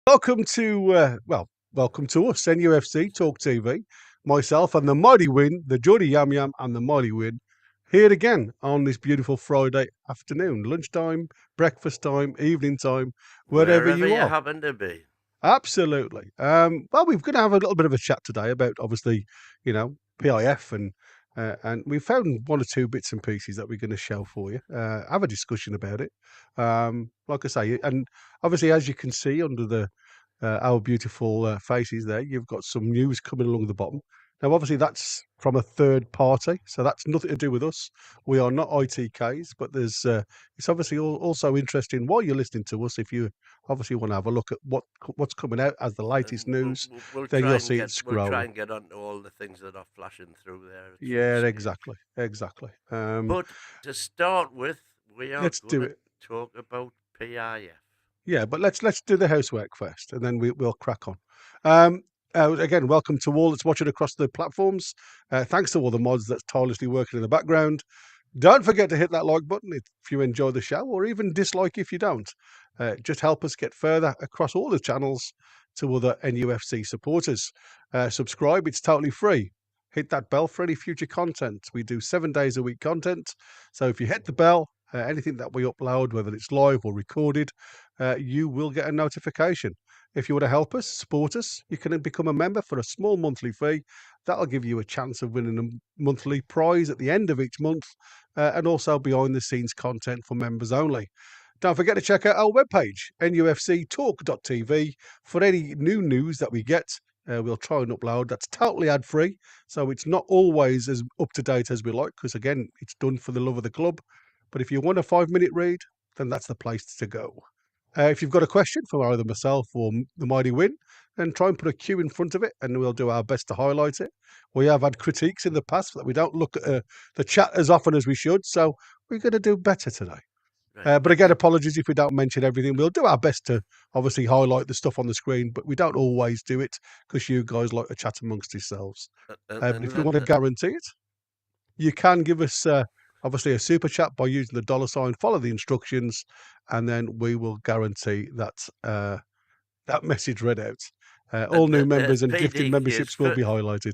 Welcome to welcome to us, NUFC Talk TV. Myself and the Mighty Win, the Geordie Yam Yam and the Mighty Win, here again on this beautiful Friday afternoon, lunchtime, breakfast time, evening time, wherever Wherever you you are. happen to be. Absolutely. Well, we're going to have a little bit of a chat today about obviously, PIF and we found one or two bits and pieces that we're going to show for you. Have a discussion about it. Like I say, and obviously, as you can see under the our beautiful faces there, you've got some news coming along the bottom. Now, obviously, that's from a third party, so that's nothing to do with us. We are not ITKs, but there's it's obviously also interesting while you're listening to us. If you obviously want to have a look at what's coming out as the latest And news, we'll then try you'll and see it get we'll try scroll. and get onto all the things that are flashing through there at some Yeah, stage. exactly. But to start with, we are Let's going do to it. talk about PIF. Yeah, but let's do the housework first, and then we'll crack on. Again, welcome to all that's watching across the platforms. Thanks to all the mods that's tirelessly working in the background. Don't forget to hit that like button if you enjoy the show, or even dislike if you don't. Just help us get further across all the channels to other NUFC supporters. Subscribe, it's totally free. Hit that bell for any future content. We do 7 days a week content. So if you hit the bell, anything that we upload, whether it's live or recorded, you will get a notification. If you want to help us, support us, you can become a member for a small monthly fee. That'll give you a chance of winning a monthly prize at the end of each month, and also behind the scenes content for members only. Don't forget to check out our webpage, nufctalk.tv, for any new news that we get. We'll try and upload. That's totally ad free, so it's not always as up to date as we like, because again, it's done for the love of the club. But if you want a 5 minute read, then that's the place to go. If you've got a question for either myself or the Mighty Win, then try and put a Q in front of it, and we'll do our best to highlight it. We have had critiques in the past that we don't look at the chat as often as we should, so we're going to do better today. Right. But again, apologies if we don't mention everything. We'll do our best to obviously highlight the stuff on the screen, but we don't always do it because you guys like to chat amongst yourselves. But And if you want to let, guarantee it, you can give us obviously a super chat by using the dollar sign, follow the instructions, and then we will guarantee that that message read out. All new members and gifted PDK, memberships will be highlighted.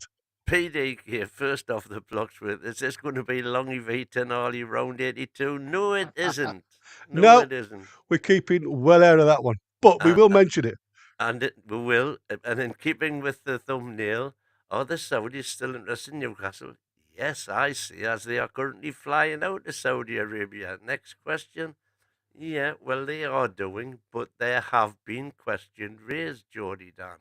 PDK, first off the blocks with, is this going to be Longy V Tenali round 82? No, it isn't. No, No, it isn't. we're keeping well out of that one, but we Uh, will mention it. And it will, and in keeping with the thumbnail, are the Saudis still interested in Newcastle? Yes, I see, as they are currently flying out to Saudi Arabia. Next question. Yeah, well, they are doing, but there have been questions raised, Geordie Dan.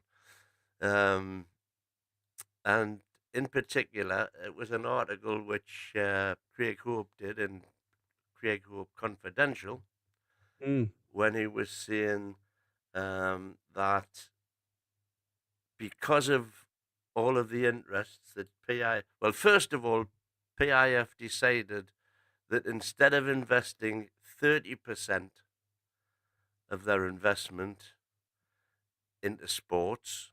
And in particular, it was an article which Craig Hope did in Craig Hope Confidential Mm. when he was saying that because of all of the interests that well, first of all, PIF decided that instead of investing 30% of their investment into sports,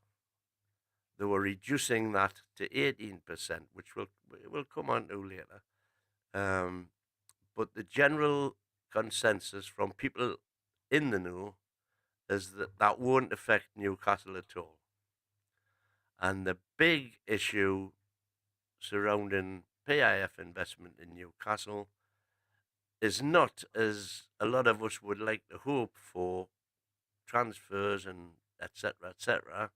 they were reducing that to 18%, which we'll come on to later. But the general consensus from people in the know is that that won't affect Newcastle at all. And the big issue surrounding PIF investment in Newcastle is not, as a lot of us would like to hope for, transfers and etc.,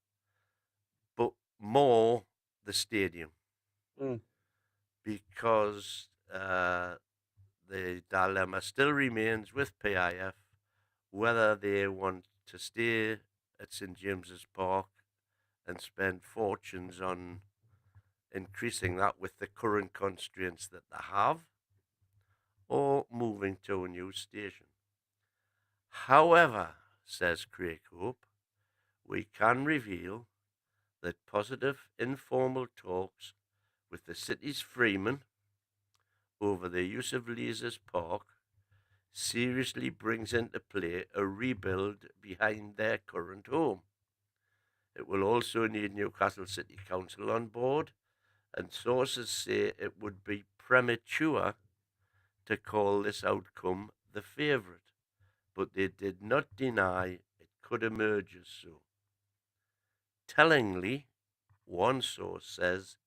but more the stadium. Mm. Because the dilemma still remains with PIF whether they want to stay at St James's Park and spend fortunes on increasing that with the current constraints that they have, or moving to a new station. However, says Craig Hope, we can reveal that positive informal talks with the city's freemen over the use of Leazes Park seriously brings into play a rebuild behind their current home. It will also need Newcastle City Council on board, and sources say it would be premature to call this outcome the favourite, but they did not deny it could emerge as so. Tellingly, one source says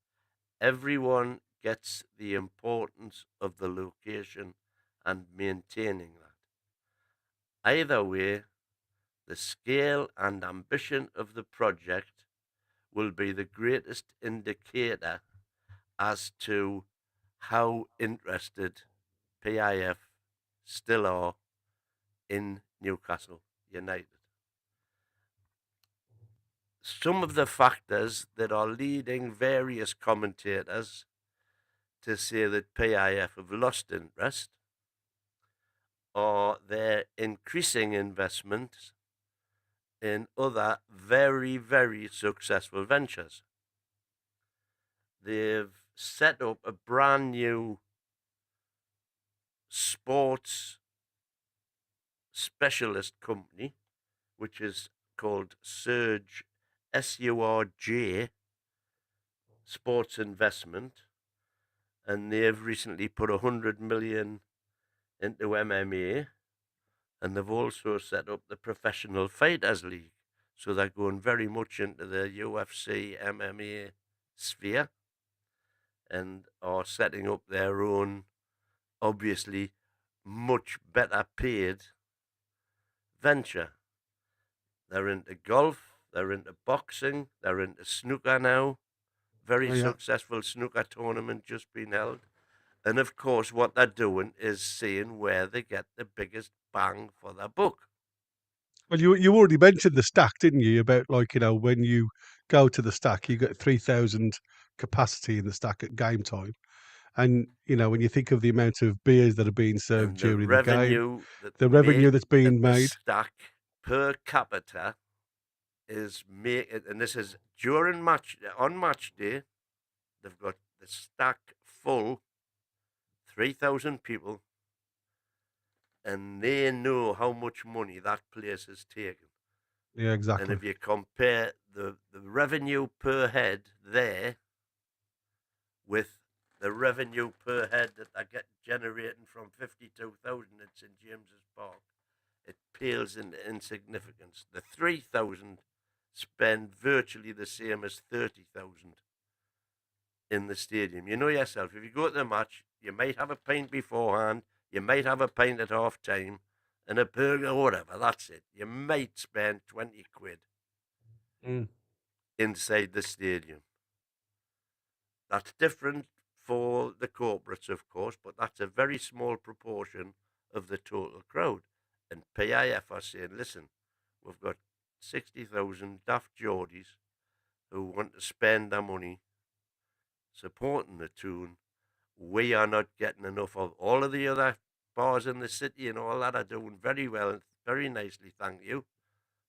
everyone gets the importance of the location and maintaining that. Either way, the scale and ambition of the project will be the greatest indicator as to how interested PIF still are in Newcastle United. Some of the factors that are leading various commentators to say that PIF have lost interest are their increasing investments in other very, very successful ventures. They've set up a brand new sports specialist company, which is called Surge, SURJ, Sports Investment, and they've recently put 100 million into MMA, and they've also set up the Professional Fighters League. So they're going very much into the UFC, MMA sphere, and are setting up their own, obviously, much better paid venture. They're into golf, they're into boxing, they're into snooker now. Very Oh, yeah. successful snooker tournament just been held. And of course, what they're doing is seeing where they get the biggest bang for their buck. Well, you already mentioned the stack, didn't you? About like, when you go to the stack, you get 3,000 capacity in the stack at game time. And, when you think of the amount of beers that are being served And the during the game, revenue that the they revenue make that's at being the made. stack per capita is and this is during on match day, they've got the stack full, 3,000 people, and they know how much money that place has taken. Yeah, And exactly. if you compare the revenue per head there with the revenue per head that they get generating from 52,000 at St James's Park, it pales into insignificance. The 3,000 spend virtually the same as 30,000 in the stadium. You know yourself, if you go to the match, you might have a pint beforehand, you might have a pint at half time, and a burger or whatever. That's it. You might spend 20 quid Mm. inside the stadium. That's different for the corporates, of course, but that's a very small proportion of the total crowd. And PIF are saying, listen, we've got 60,000 daft Geordies who want to spend their money supporting the tune. We are not getting enough of all of the other bars in the city and all that are doing very well, very nicely, thank you.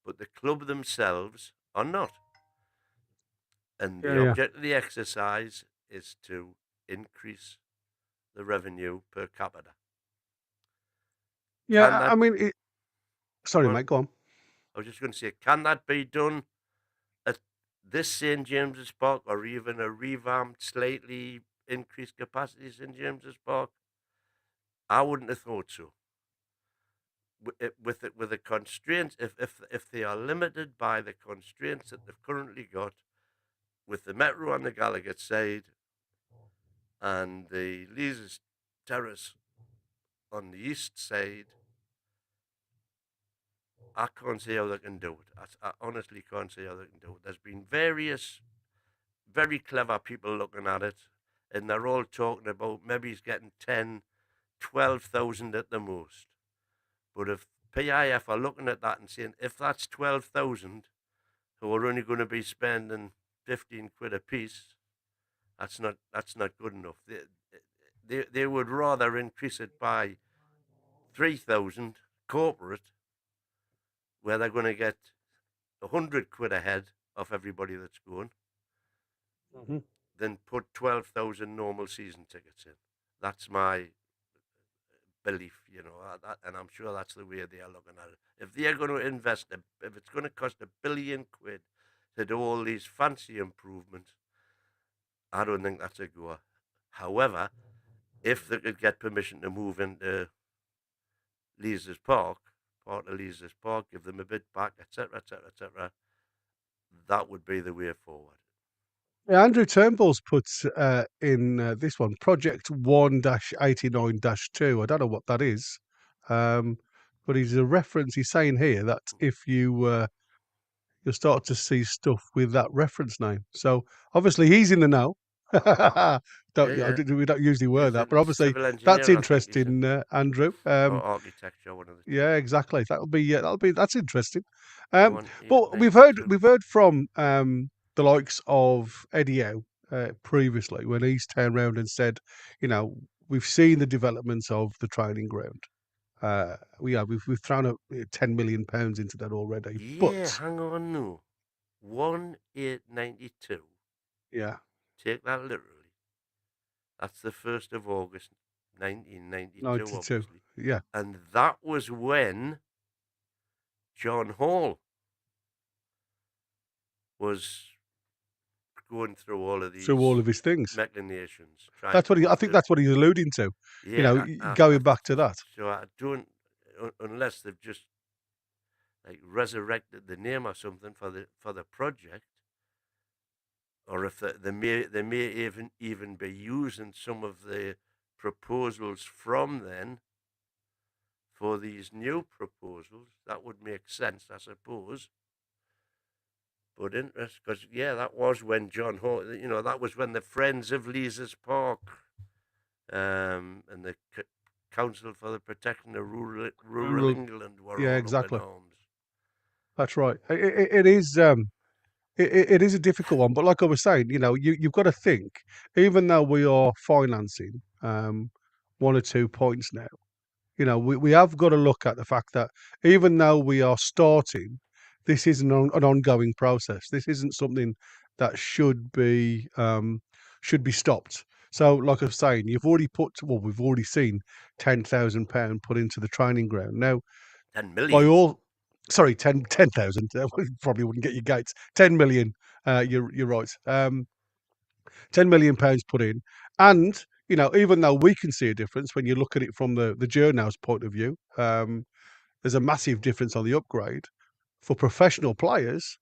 But the club themselves are not. And Yeah, the yeah. object of the exercise is to increase the revenue per capita. Can Yeah, I that, mean, sorry, go on, mate, go on. I was just going to say, can that be done at this St James's Park or even a revamped, slightly increased capacity St James's Park? I wouldn't have thought so. With the constraints, if they are limited by the constraints that they've currently got, with the Metro on the Gallagher side and the Leazes Terrace on the east side, I can't see how they can do it. I honestly can't see how they can do it. There's been various very clever people looking at it, and they're all talking about maybe he's getting 10, 12,000 at the most. But if PIF are looking at that and saying, if that's 12,000 who are only going to be spending 15 quid a piece, that's not good enough. They would rather increase it by 3,000 corporate, where they're going to get 100 quid a head off everybody that's going, Mhm. than put 12,000 normal season tickets in. That's my belief, and I'm sure that's the way they are looking at it. If they're going to invest, if it's going to cost £1 billion to do all these fancy improvements, I don't think that's a goer. However, if they could get permission to move into Leazes Park, part of Leazes Park, give them a bit back, etc., etc., etc. That would be the way forward. Yeah, Andrew Turnbull's put in this one, Project 1-89-2. I don't know what that is, but he's a reference. He's saying here that if you'll start to see stuff with that reference name. So obviously he's in the know. Yeah. We don't usually word He's that, a but obviously civil that's engineer, I think he said, interesting, Andrew. or architecture, one of the two. Yeah, exactly. That's interesting. One eight But ninety two. we've heard from the likes of Eddie Howe previously when he's turned around and said, you know, we've seen the developments of the training ground. We've thrown up £10 million into that already. Yeah, But hang on now. 1892. yeah, Take that literally. That's the 1st of August, 1992, 92. obviously. Yeah, And that was when John Hall was going through all of through all these of his things. machinations, trying That's to what I put think the. that's what he's alluding to. You know, Yeah, going back to that. so I don't, unless they've just like resurrected the name or something for the project, or if they may even be using some of the proposals from then for these new proposals. That would make sense, I suppose. But interest, because yeah, that was when John Hall, that was when the Friends of Leazes Park, and the Council for the Protection of Rural Rural, England were yeah, all up in exactly. arms. That's right. It is. It is a difficult one, but like I was saying, you've got to think, even though we are financing one or 2 points now, we have got to look at the fact that even though we are starting, this is an ongoing process. This isn't something that should be stopped. So, like I was saying, we've already seen £10,000 put into the training ground. Now, 10 by million. all, sorry, 10,000. Probably wouldn't get your gates. 10 million. You're right. £10 million put in, and even though we can see a difference when you look at it from the journal's point of view, there's a massive difference on the upgrade for professional players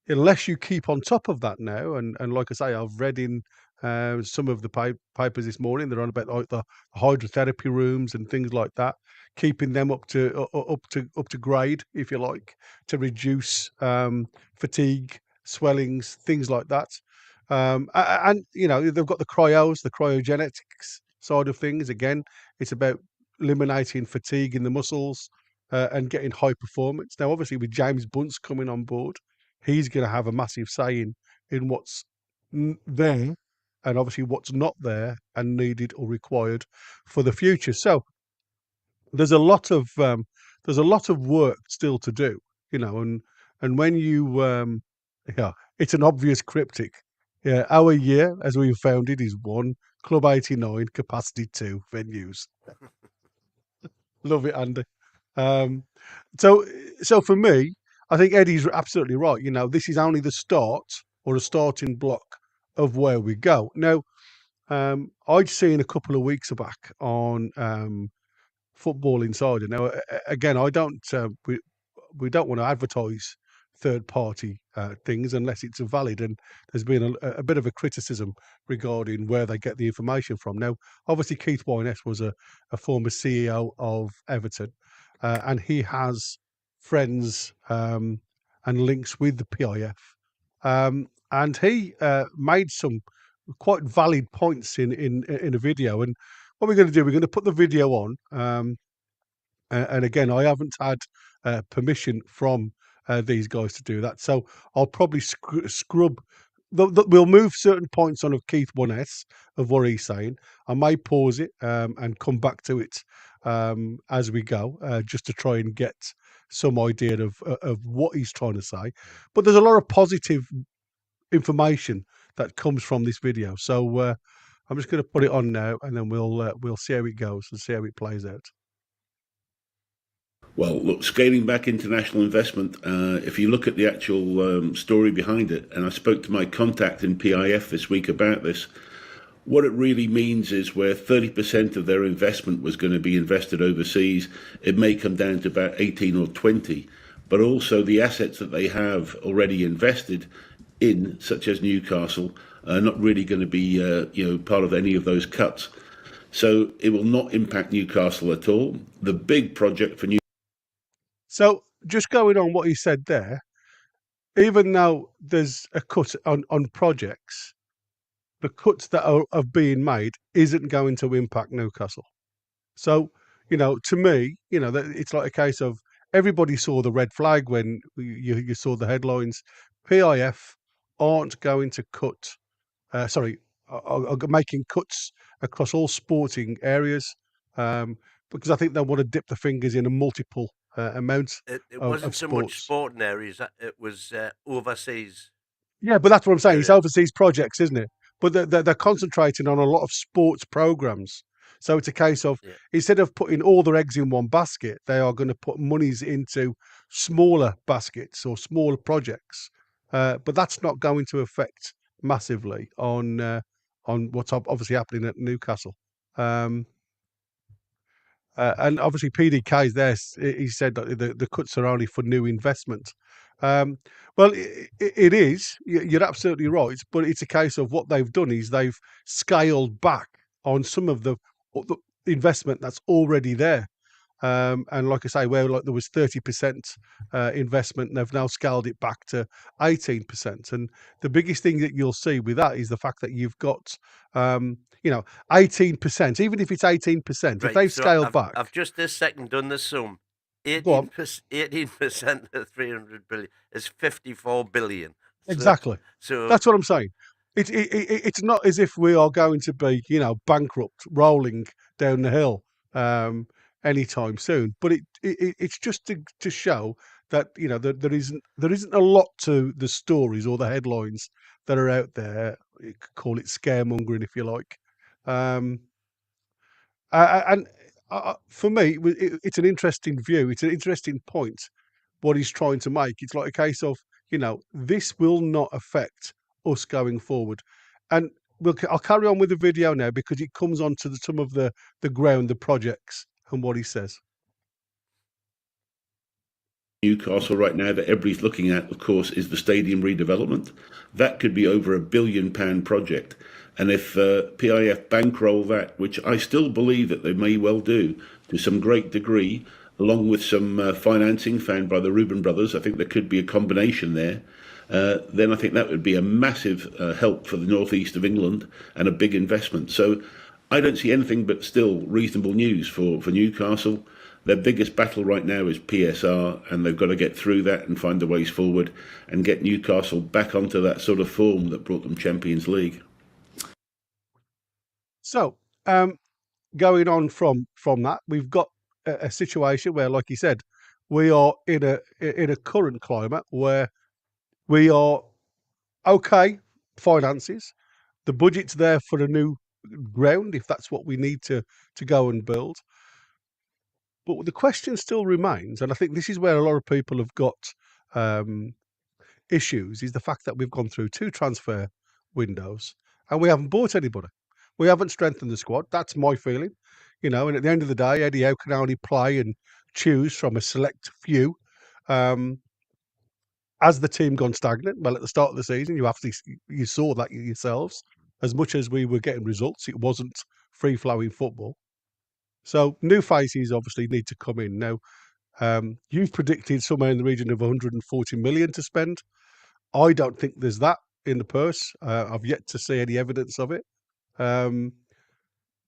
unless you keep on top of that now, and like I say, I've read in some of the papers this morning. They're on about like the hydrotherapy rooms and things like that, keeping them up to grade, if you like, to reduce fatigue, swellings, things like that. And they've got the cryogenics side of things. Again, it's about eliminating fatigue in the muscles and getting high performance. Now, obviously, with James Bunce coming on board, he's going to have a massive say in what's there and obviously what's not there and needed or required for the future. So there's a lot of work still to do, and when you yeah, it's an obvious cryptic. Yeah, our year as we found it is one Club 89, capacity 2 venues. Love it, Andy. Um, so, so for me, I think Eddie's absolutely right. This is only the start or a starting block of where we go. Now, I'd seen a couple of weeks back on Football Insider. Now, again, I don't. We don't want to advertise third party things unless it's valid. And there's been a bit of a criticism regarding where they get the information from. Now, obviously, Keith Wyness was a former CEO of Everton, and he has friends and links with the PIF. And he made some quite valid points in a video. And what we're going to do, we're going to put the video on. And again, I haven't had permission from these guys to do that. So I'll probably scrub. We'll move certain points on of Keith 1S of what he's saying. I may pause it and come back to it as we go, just to try and get some idea of what he's trying to say. But there's a lot of positive information that comes from this video. So I'm just going to put it on now, and then we'll see how it goes and see how it plays out. Well, look, scaling back international investment, if you look at the actual story behind it, and I spoke to my contact in PIF this week about this, What it really means is where 30% of their investment was going to be invested overseas, it may come down to about 18 or 20. But also the assets that they have already invested in, such as Newcastle, are not really going to be part of any of those cuts. So it will not impact Newcastle at all. The big project for So just going on what he said there, even though there's a cut on projects, the cuts that are being made isn't going to impact Newcastle. So, to me, it's like a case of everybody saw the red flag when you saw the headlines. PIF aren't going to cut, are making cuts across all sporting areas, because I think they want to dip the fingers in a multiple amounts It of wasn't so much sports. sporting areas; it was overseas Yeah, but that's what I'm saying. It's areas. overseas projects, isn't it? But they're concentrating on a lot of sports programs. So it's a case of Yeah, instead of putting all their eggs in one basket, they are going to put monies into smaller baskets or smaller projects. But that's not going to affect massively on what's obviously happening at Newcastle. Um, and obviously PDK is there. He said that the cuts are only for new investment. Um, well, it is. You're absolutely right. But it's a case of what they've done is they've scaled back on some of the investment that's already there. And like I say, where like there was 30% investment, they've now scaled it back to 18%. And the biggest thing that you'll see with that is the fact that you've got, um, 18%. Even if it's 18%, if right. they've So scaled I've back, just this second done the sum. go on. 18% of 300 billion is 54 billion. So Exactly. so That's what I'm saying. It's not as if we are going to be, bankrupt, rolling down the hill um, anytime soon. But it's just to show that there isn't a lot to the stories or the headlines that are out there. You could call it scaremongering if you like. Um, and for me, it's an interesting view. It's an interesting point what he's trying to make. It's like a case of, this will not affect us going forward. And I'll carry on with the video now because it comes on to some of the ground, the projects, and what he says. Newcastle right now that everybody's looking at, of course, is the stadium redevelopment. That could be over £1 billion project. And if PIF bankroll that, which I still believe that they may well do to some great degree, along with some financing found by the Reuben brothers, I think there could be a combination there. Then I think that would be a massive help for the northeast of England and a big investment. So I don't see anything but still reasonable news for Newcastle. Their biggest battle right now is PSR, and they've got to get through that and find the ways forward and get Newcastle back onto that sort of form that brought them Champions League. So, going on from that, we've got a situation where, like you said, we are in a current climate where we are okay finances. The budget's there for a new ground if that's what we need to go and build. But the question still remains, and I think this is where a lot of people have got um, issues, is the fact that we've gone through two transfer windows and we haven't bought anybody. We haven't strengthened the squad. That's my feeling. And at the end of the day, Eddie Howe can only play and choose from a select few. Um, has the team gone stagnant? Well, at the start of the season, you saw that yourselves. As much as we were getting results, it wasn't free flowing football. So new faces obviously need to come in now. You've predicted somewhere in the region of 140 million to spend. I don't think there's that in the purse. I've yet to see any evidence of it. Um,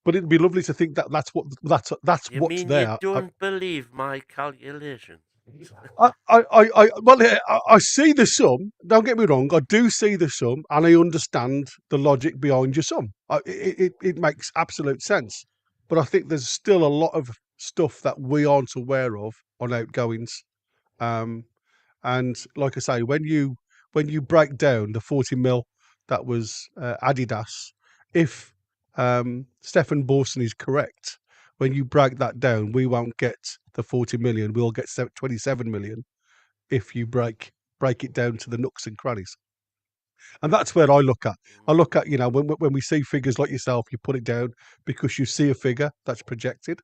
but it'd be lovely to think that that's you what's mean you there. don't believe my calculations? Well, I see the sum. Don't get me wrong. I do see the sum, and I understand the logic behind your sum. It makes absolute sense. But I think there's still a lot of stuff that we aren't aware of on outgoings. Um, and like I say, when you break down the 40 mil that was Adidas, if Stefan Borson is correct, when you break that down, we won't get the 40 million. We'll get 27 million if you break it down to the nooks and crannies. And that's where I look at. I look at, when we see figures like yourself, you put it down because you see a figure that's projected.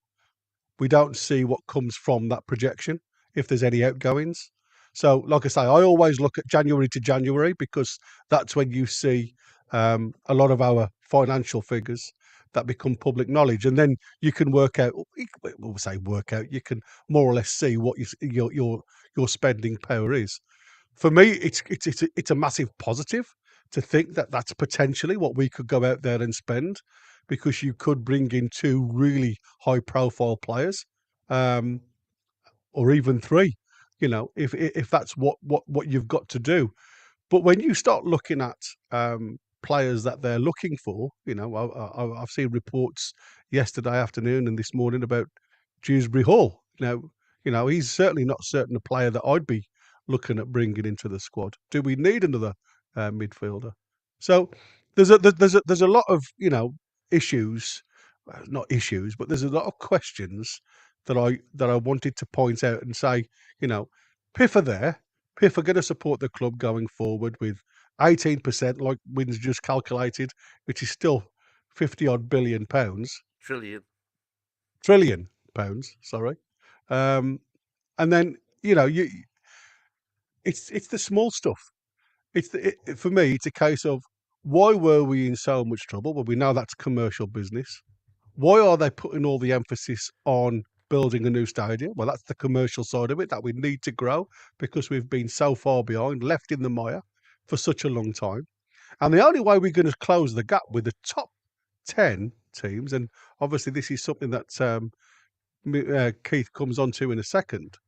We don't see what comes from that projection, if there's any outgoings. So, like I say, I always look at January to January because that's when you see a lot of our financial figures that become public knowledge, and then you can work out. We'll say work out. You can more or less see what your spending power is. For me, it's a massive positive to think that that's potentially what we could go out there and spend, because you could bring in two really high profile players, um, or even three. If that's what you've got to do. But when you start looking at players that they're looking for, I've seen reports yesterday afternoon and this morning about Dewsbury Hall. He's certainly not certain a player that I'd be looking at bringing into the squad. Do we need another midfielder? So there's a lot of issues, not issues, but there's a lot of questions that I wanted to point out and say, PIF are there. PIF are going to support the club going forward with 18%, like Wynn's just calculated, which is still 50 odd billion pounds, trillion pounds, sorry. And then, it's the small stuff. For me, it's a case of, why were we in so much trouble? Well, we know that's commercial business. Why are they putting all the emphasis on building a new stadium? Well, that's the commercial side of it that we need to grow, because we've been so far behind, left in the mire for such a long time. And the only way we're going to close the gap with the top 10 teams, and obviously this is something that Keith comes on to in a second,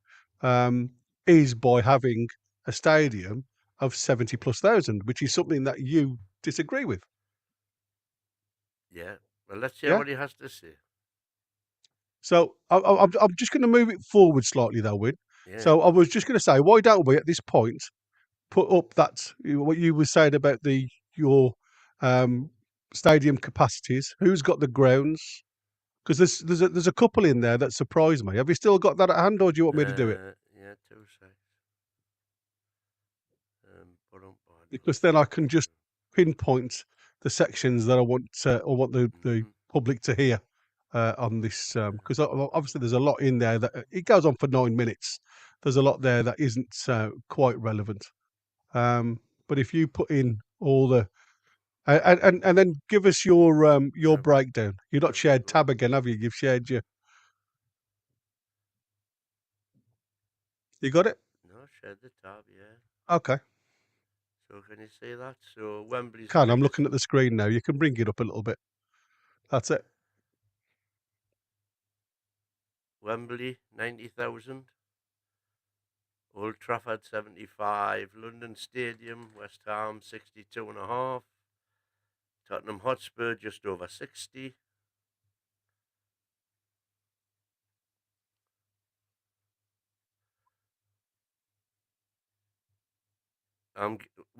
is by having a stadium of 70 plus thousand, which is something that you disagree with. Yeah. Well, let's hear Yeah. what he has to say. So I'm just going to move it forward slightly, though, Win. Yeah. So I was just going to say, why don't we at this point put up that what you were saying about your stadium capacities? Who's got the grounds? Because there's a couple in there that surprised me. Have you still got that at hand, or do you want me to do it? Yeah, 2 seconds. Because then I can just pinpoint the sections that I want the public to hear on this. Because obviously there's a lot in there that it goes on for 9 minutes. There's a lot there that isn't quite relevant. But if you put in all the and then give us your breakdown. You've not shared tab again, have you? You've shared your. You got it? No, shared the tab, yeah. Okay. So can you see that? So Wembley's I'm looking at the screen now. You can bring it up a little bit. That's it. Wembley, 90,000. Old Trafford, 75. London Stadium, West Ham, 62.5. Tottenham Hotspur, just over 60.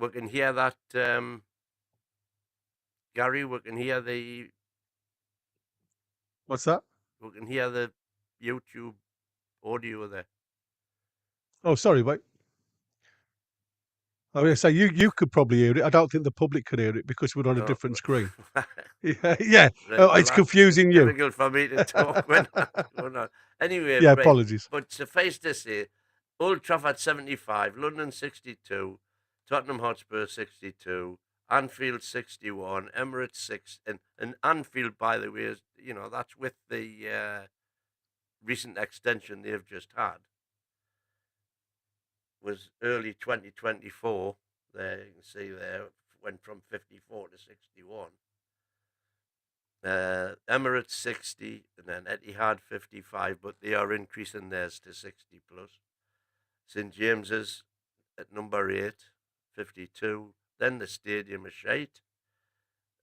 We can hear that, Gary. We can hear the. What's that? We can hear the YouTube audio there. Oh, sorry, mate. I was going to say you could probably hear it. I don't think the public could hear it because we're on a different screen. Yeah. Right, it's confusing you. Difficult for me to talk when that's going on. Anyway, yeah, right, apologies. But suffice to say, Old Trafford 75, London 62, Tottenham Hotspur 62, Anfield 61, Emirates 6, and Anfield, by the way, is that's with the recent extension they've just had. Was early 2024. There you can see there went from 54 to 61. Emirates 60, and then Etihad 55, but they are increasing theirs to 60 plus. St James's at number 8, 52. Then the stadium is shite.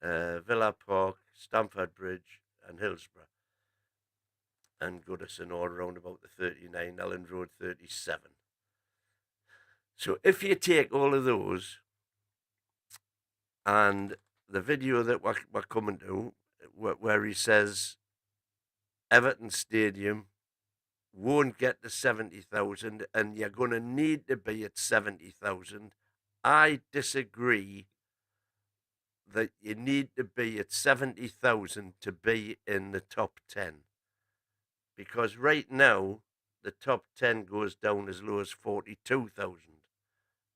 Villa Park, Stamford Bridge, and Hillsborough. And Goodison all around about the 39, Elland Road 37. So if you take all of those, and the video that we're coming to, where he says Everton Stadium won't get to 70,000 and you're going to need to be at 70,000, I disagree that you need to be at 70,000 to be in the top 10. Because right now, the top 10 goes down as low as 42,000.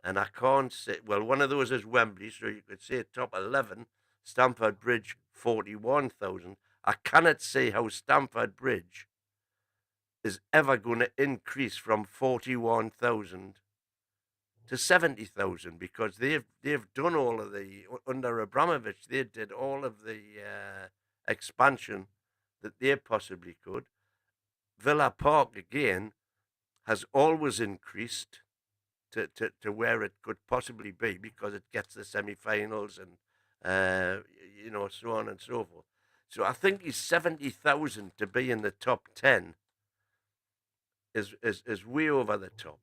And I can't say, well, one of those is Wembley, so you could say top 11, Stamford Bridge, 41,000. I cannot see how Stamford Bridge is ever going to increase from 41,000 to 70,000, because they've done all of the, under Abramovich, they did all of the expansion that they possibly could. Villa Park, again, has always increased to where it could possibly be, because it gets the semi-finals and, so on and so forth. So I think he's 70,000 to be in the top 10 is way over the top.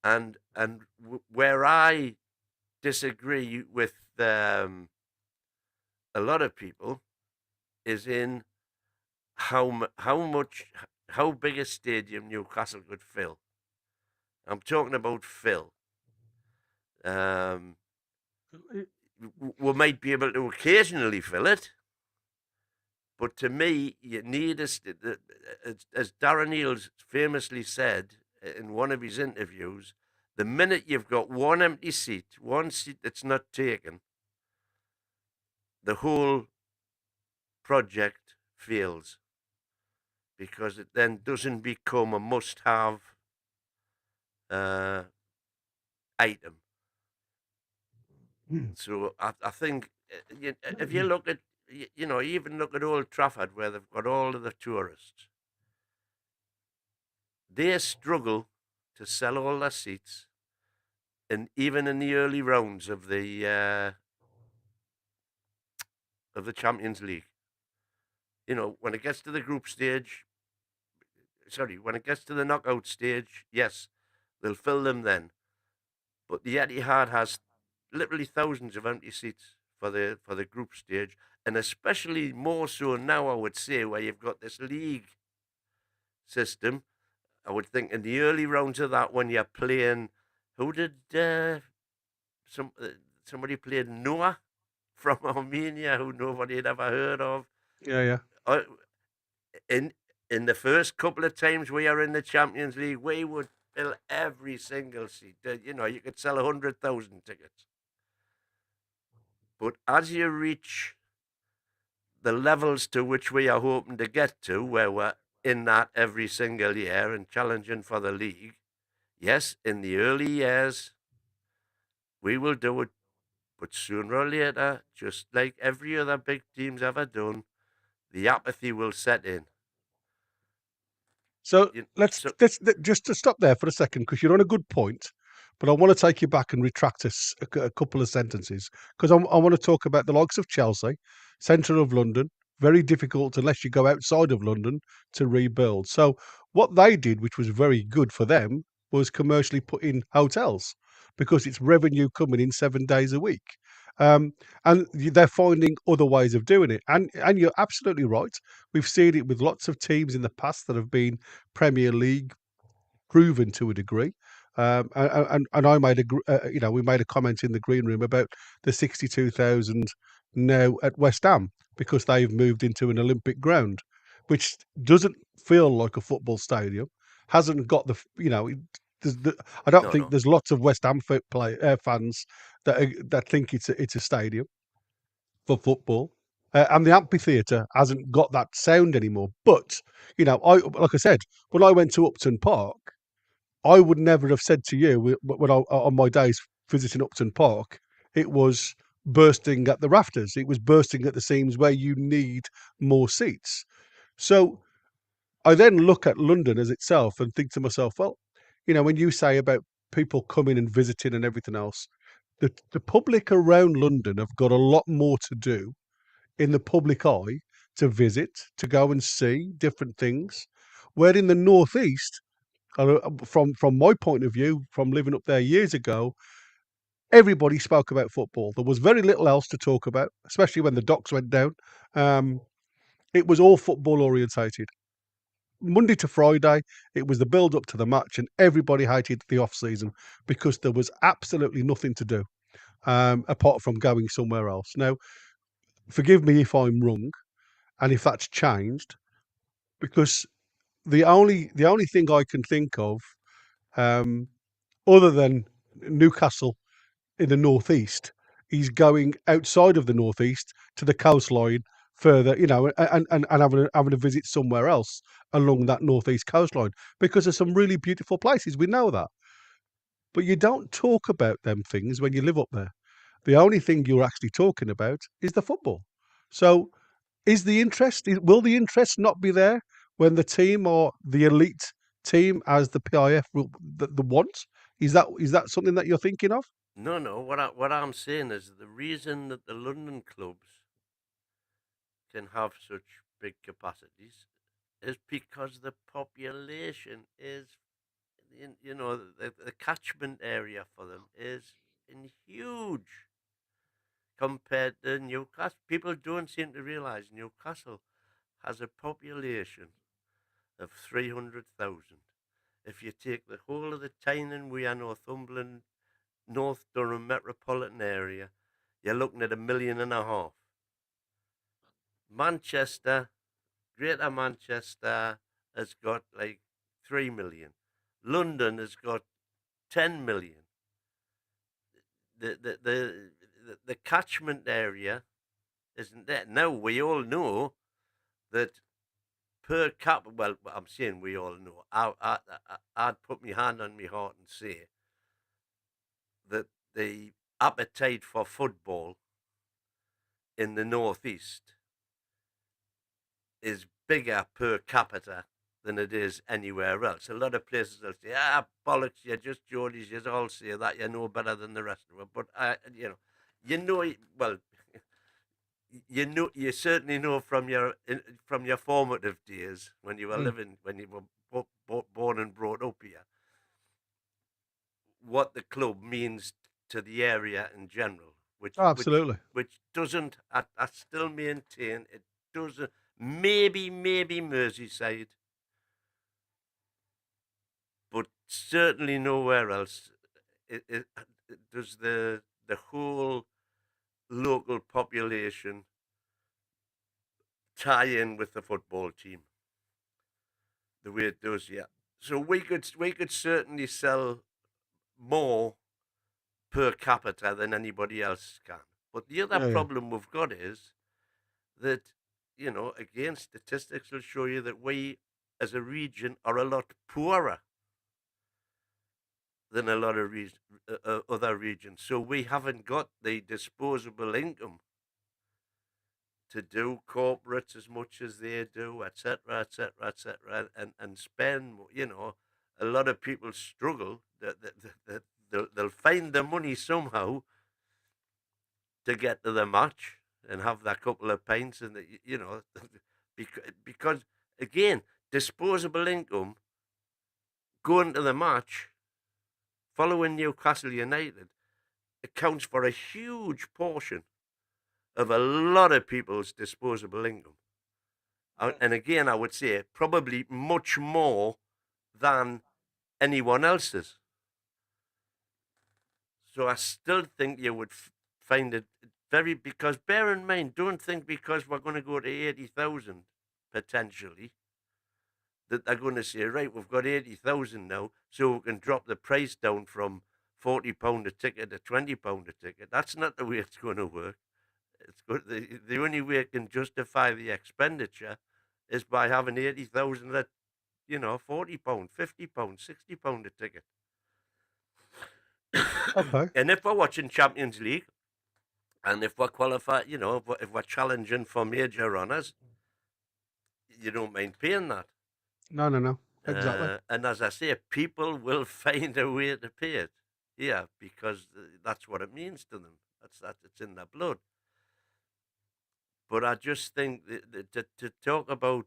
And where I disagree with a lot of people is in how big a stadium Newcastle could fill. I'm talking about fill. We might be able to occasionally fill it, but to me, you need as Darren Neal's famously said in one of his interviews, the minute you've got one empty seat, one seat that's not taken, the whole project fails, because it then doesn't become a must-have item. So I think if you look at, even look at Old Trafford, where they've got all of the tourists, they struggle to sell all their seats, and even in the early rounds of the Champions League. When it gets to the group stage, when it gets to the knockout stage, yes, they'll fill them then. But the Etihad has literally thousands of empty seats for the group stage, and especially more so now, I would say, where you've got this league system. I would think in the early rounds of that, when you're playing, who did somebody played Noah from Armenia, who nobody had ever heard of. Yeah. In the first couple of times we are in the Champions League, we would fill every single seat. You could sell 100,000 tickets. But as you reach the levels to which we are hoping to get to, where we're in that every single year and challenging for the league, yes, in the early years, we will do it. But sooner or later, just like every other big team's ever done, the apathy will set in. So let's just to stop there for a second, because you're on a good point, but I want to take you back and retract a couple of sentences, because I want to talk about the likes of Chelsea, centre of London, very difficult unless you go outside of London to rebuild. So what they did, which was very good for them, was commercially put in hotels, because it's revenue coming in 7 days a week. And they're finding other ways of doing it. And you're absolutely right. We've seen it with lots of teams in the past that have been Premier League proven to a degree. And I made we made a comment in the green room about the 62,000 now at West Ham, because they've moved into an Olympic ground, which doesn't feel like a football stadium. Hasn't got I don't think there's lots of West Ham fans that think it's a stadium for football. And the amphitheatre hasn't got that sound anymore. But, like I said, when I went to Upton Park, I would never have said to you when on my days visiting Upton Park, it was bursting at the rafters. It was bursting at the seams where you need more seats. So I then look at London as itself and think to myself, well, when you say about people coming and visiting and everything else, the public around London have got a lot more to do in the public eye to visit, to go and see different things. Where in the Northeast, from my point of view, from living up there years ago, everybody spoke about football. There was very little else to talk about, especially when the docks went down. It was all football orientated. Monday to Friday, it was the build up to the match, and everybody hated the off season because there was absolutely nothing to do. apart from going somewhere else. Now, forgive me if I'm wrong, and if that's changed, because the only thing I can think of, um, other than Newcastle in the northeast, is going outside of the northeast to the coastline further, and having a visit somewhere else along that northeast coastline, because there's some really beautiful places. We know that, but you don't talk about them things when you live up there. The only thing you're actually talking about is the football. So, will the interest not be there when the team or the elite team, as the PIF will the want? Is that something that you're thinking of? No. What I'm saying is the reason that the London clubs can have such big capacities is because the population is, the catchment area for them is huge compared to Newcastle. People don't seem to realise Newcastle has a population of 300,000. If you take the whole of the Tyne Wear, Northumberland, North Durham metropolitan area, you're looking at 1.5 million. Manchester, Greater Manchester, has got like 3 million. London has got 10 million. The catchment area isn't there. Now, we all know that per capita, well, I'm saying we all know, I'd put my hand on my heart and say that the appetite for football in the northeast is bigger per capita than it is anywhere else. A lot of places will say, bollocks, you're just Geordies, you all say that, you know better than the rest of it. But, well, you certainly know from your formative days when you were Mm. living, when you were born and brought up here, what the club means to the area in general, which Oh, absolutely. doesn't, I still maintain it doesn't. Maybe Merseyside, but certainly nowhere else. It does the whole local population tie in with the football team the way it does, yeah. So we could certainly sell more per capita than anybody else can. But the other Yeah, yeah. problem we've got is that, again, statistics will show you that we as a region are a lot poorer than a lot of other regions. So we haven't got the disposable income to do corporates as much as they do, etc., etc., etc., and spend. A lot of people struggle. They'll find the money somehow to get to the match and have that couple of pints, and because again, disposable income going to the match, following Newcastle United, accounts for a huge portion of a lot of people's disposable income. And again, I would say probably much more than anyone else's. So I still think you would find it because bear in mind, don't think because we're going to go to 80,000 potentially that they're going to say, right, we've got 80,000 now, so we can drop the price down from £40 a ticket to £20 a ticket. That's not the way it's going to work. It's good. The only way it can justify the expenditure is by having 80,000 at, £40, £50, £60 a ticket. Okay. And if we're watching Champions League, and if we're qualified, if we're challenging for major honours, you don't mind paying that. No, no, no. Exactly. And as I say, people will find a way to pay it. Yeah, because that's what it means to them. It's in their blood. But I just think to talk about,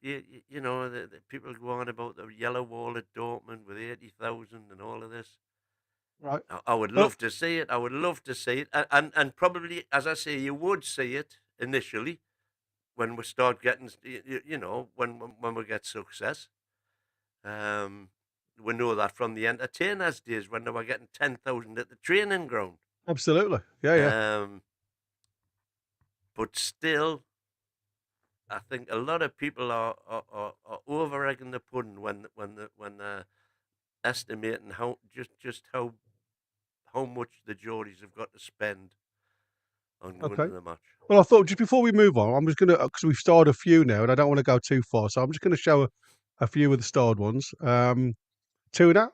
the people go on about the yellow wall at Dortmund with 80,000 and all of this. Right. I would Well, love to see it. I would love to see it. And probably, as I say, you would see it initially when we start getting, when we get success. We know that from the entertainers' days when they were getting 10,000 at the training ground. Absolutely. Yeah. But still, I think a lot of people are over egging the pudding when they're estimating just how much the Geordies have got to spend on going Okay. to the match. Well, I thought just before we move on, I'm just going to, because we've starred a few now and I don't want to go too far. So I'm just going to show a few of the starred ones. Tuna,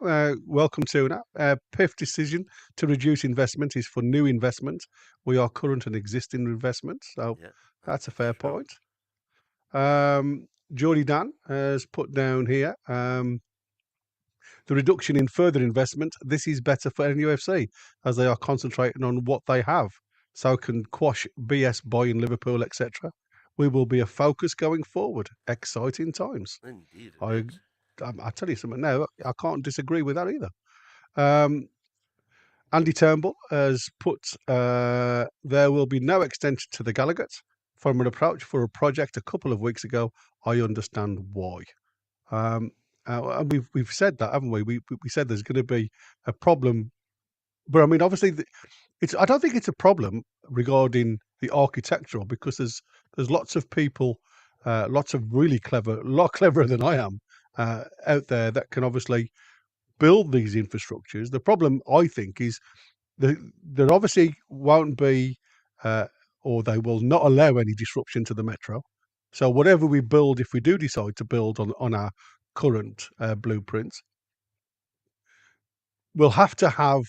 welcome Tuna. PIF decision to reduce investment is for new investment. We are current and existing investment. So Yeah, that's a fair true. point. Geordie Dan has put down here the reduction in further investment. This is better for NUFC as they are concentrating on what they have. So can quash BS buying Liverpool, etc. We will be a focus going forward. Exciting times. Indeed, it I, is. I tell you something now, I can't disagree with that either. Andy Turnbull has put there will be no extension to the Gallagher. From an approach for a project a couple of weeks ago, I understand why. And we've said that, haven't we? We said there's going to be a problem, but I mean, obviously, it's. I don't think it's a problem regarding the architectural because there's lots of people, lots of really clever, a lot cleverer than I am, out there that can obviously build these infrastructures. The problem, I think, is there obviously won't be, or they will not allow any disruption to the metro. So whatever we build, if we do decide to build on our current blueprints, we'll have to have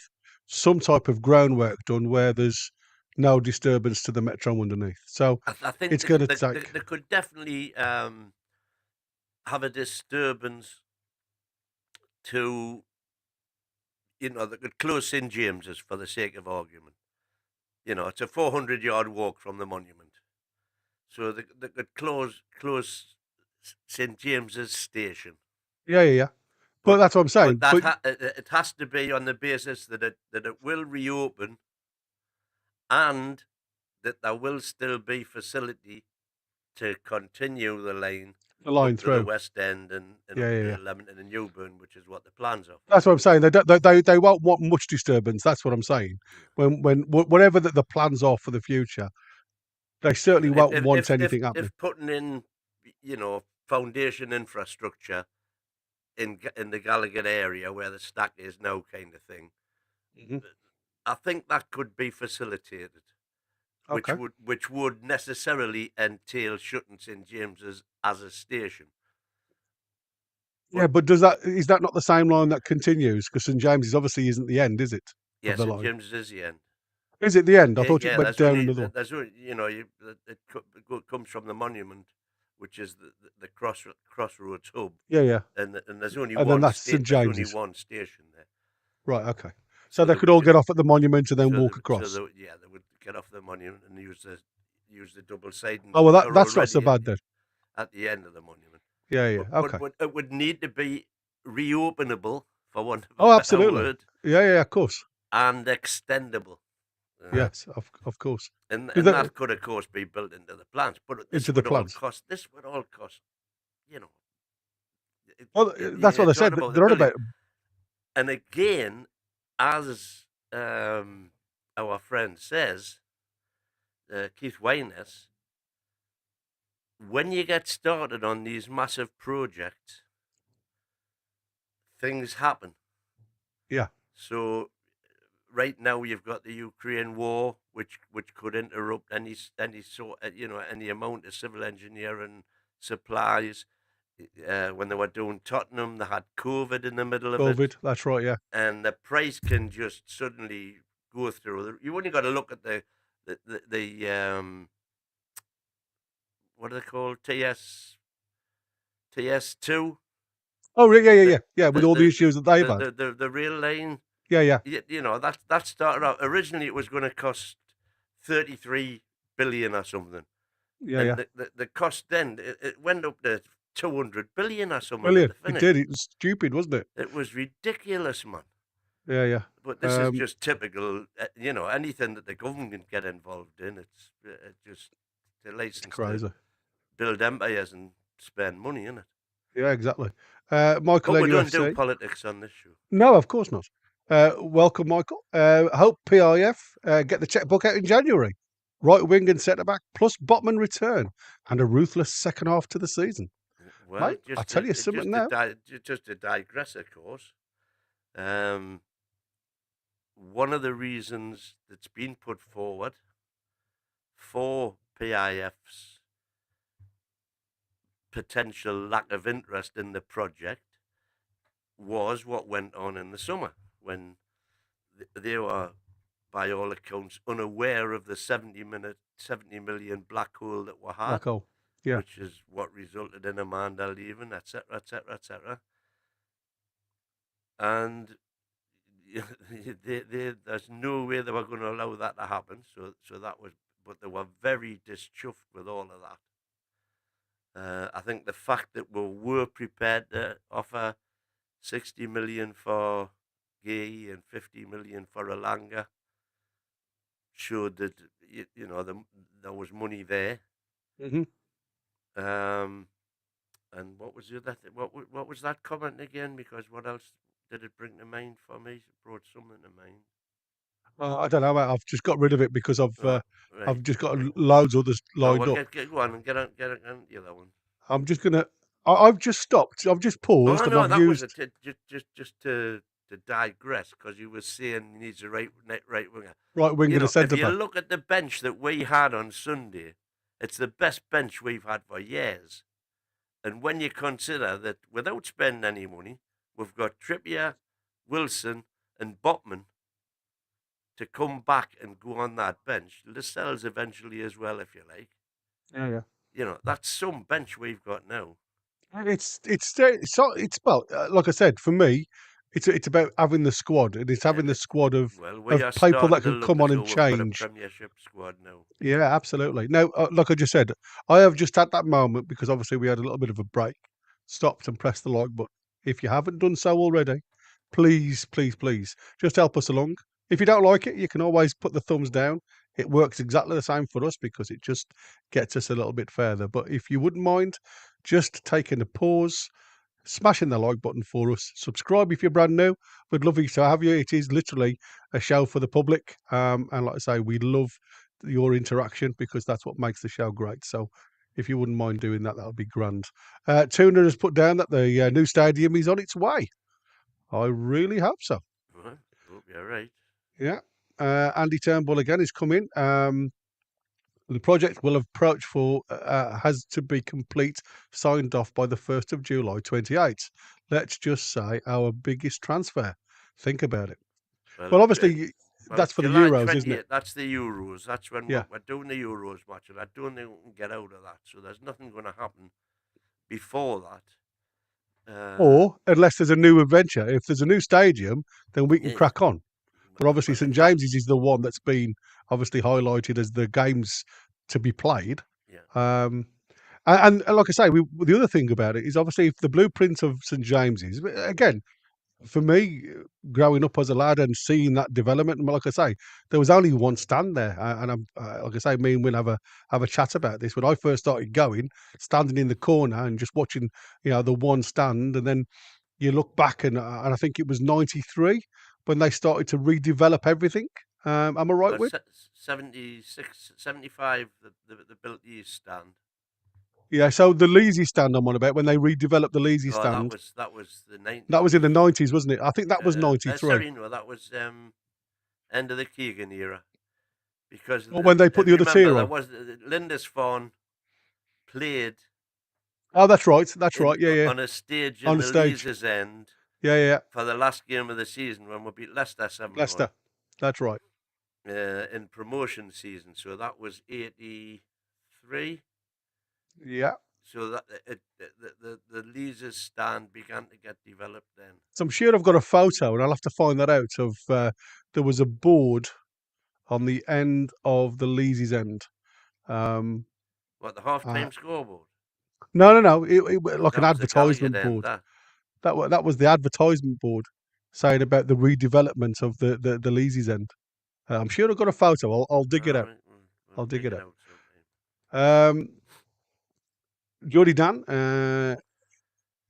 some type of groundwork done where there's no disturbance to the metro underneath. So I think it's going to take. they could definitely have a disturbance to, they could close St James's for the sake of argument. It's a 400-yard walk from the monument, so they could close St James's station. Yeah. But that's what I'm saying. But it has to be on the basis that it will reopen, and that there will still be facility to continue the line the line up to the through. West End and up Yeah. to Leamington and Newburn, which is what the plans are. That's what I'm saying. They won't want much disturbance. That's what I'm saying. Yeah. When whatever the plans are for the future, they certainly won't want If anything happening. putting in, foundation infrastructure in the Gallagher area where the stack is now, kind of thing, Mhm. I think that could be facilitated, Okay. which would necessarily entail shutting St James's as a station. Yeah, But but is that not the same line that continues? Because St James's obviously isn't the end, is it, of yes, the St line? James's is the end. Is it the end? I Yeah, thought it yeah. went down another one. There's only, it comes from the monument, which is the crossroads hub, Yeah. and there's only And then one that's St James's. station there. Right. Okay. So So they they could would all get off at the monument and then walk so across. they would get off the monument and use the double sidings, Oh well, which are that's not so already bad then. at the end of the monument. Yeah. Okay. But it would need to be reopenable, for want of Oh, a better absolutely. word, Yeah. Of course. and extendable. Yes. Of course. And Is that that could, of course, be built into the plans. But into the plans? this would all cost, you know, Well, that's what they you're on said. about the They're on building. about. And again, as our friend says, Keith Wayness, when you get started on these massive projects, things happen. Yeah. So right now you've got the Ukraine war, which could interrupt any sort, any amount of civil engineering supplies. When they were doing Tottenham, they had COVID in the middle of it, COVID. That's right. Yeah. and the price can just suddenly go through. You only got to look at the what are they called, TS2, Oh, the yeah. With all the issues that they've had. the rail line. Yeah. That started out originally. It was going to cost 33 billion or something, Yeah. and the cost then it went up to 200 billion or something at Brilliant. the It finish. did. It was stupid, wasn't it? It was ridiculous, man. Yeah. But this is just typical. Anything that the government can get involved in, it's just the license crazy. to build empires and spend money in it. Yeah, exactly. Michael But we don't do NUFC. politics on this show. No, of course not. Welcome, Michael. Hope PIF get the checkbook out in January. Right wing and centre back, plus Botman return, and a ruthless second half to the season. Well, Mate, I'll tell you something now. just to digress, of course. One of the reasons that's been put forward for PIF's potential lack of interest in the project was what went on in the summer when they were, by all accounts, unaware of the 70 million black hole that were had, Black hole. Yeah. which is what resulted in Amanda leaving, etc., etc., etc. And there's no way they were going to allow that to happen. So that was, but they were very dischuffed with all of that. I think the fact that we were prepared to offer 60 million for Gay and 50 million for Alanga showed that there was money there. Mm-hmm. And what was the other what was that comment again? Because what else did it bring to mind for me? It brought something to mind. I don't know, mate. I've just got rid of it because Right. I've just got loads others lined up. Go on and get on the other one. I'm just gonna. I've just stopped. I've just paused, and I've used. Was it. Just to digress, because you were saying he needs a right winger. Right wing and a centre back. If you back. look at the bench that we had on Sunday, it's the best bench we've had for years. And when you consider that without spending any money, we've got Trippier, Wilson, and Botman to come back and go on that bench. Lascelles eventually as well, if you like. Yeah. That's some bench we've got now. It's well, like I said, for me, it's about having the squad, and it's having the squad of people that can come on and change. We've got a Premiership squad now. Yeah, absolutely. No, like I just said, I have just had that moment because obviously we had a little bit of a break, stopped and pressed the like button. If you haven't done so already, please, please, please, just help us along. If you don't like it, you can always put the thumbs down. It works exactly the same for us because it just gets us a little bit further. But if you wouldn't mind just taking a pause, smashing the like button for us, subscribe if you're brand new. We'd love you to have you. It is literally a show for the public. And like I say, we love your interaction because that's what makes the show great. So if you wouldn't mind doing that, that would be grand. Tuna has put down that the new stadium is on its way. I really hope so. Well, hope you're right. Yeah. Andy Turnbull again is coming. The project will approach for has to be complete, signed off by the 1st of July 28. Let's just say our biggest transfer. Think about it. Well, obviously, that's for the Euros, isn't it? That's the Euros. That's when we're doing the Euros match, and I don't think we can get out of that. So there's nothing going to happen before that. Or unless there's a new adventure. If there's a new stadium, then we can crack on. But obviously, St James's is the one that's been obviously highlighted as the games to be played. Yeah. And like I say, the other thing about it is obviously if the blueprint of St James's, again, for me, growing up as a lad and seeing that development, like I say, there was only one stand there, and I'm like I say, me and Will have a chat about this. When I first started going, standing in the corner and just watching, the one stand, and then you look back and I think it was '93 when they started to redevelop everything. Am I right, Will? 76, 75, they built the East Stand. Yeah, so the Leasy stand I'm on about when they redeveloped the Leasy stand. That was the 90s. That was in the 90s, wasn't it? I think that was 93. Sorry, no, that was end of the Keegan era. Because when they put the other tier on. There was Lindisfarne played. Oh, that's right. That's right. Yeah. On a stage in the Leazes end. Yeah. For the last game of the season when we beat Leicester 7-1. Leicester. That's right. In promotion season, so that was 83. Yeah. So that the Leazes stand began to get developed then. So I'm sure I've got a photo, and I'll have to find that out. Of there was a board on the end of the Leazes end. What, the half-time scoreboard? No. It like an advertisement board. That was the advertisement board saying about the redevelopment of the Leazes end. I'm sure I've got a photo. I'll dig it out. I'll dig it out. Jody Dan,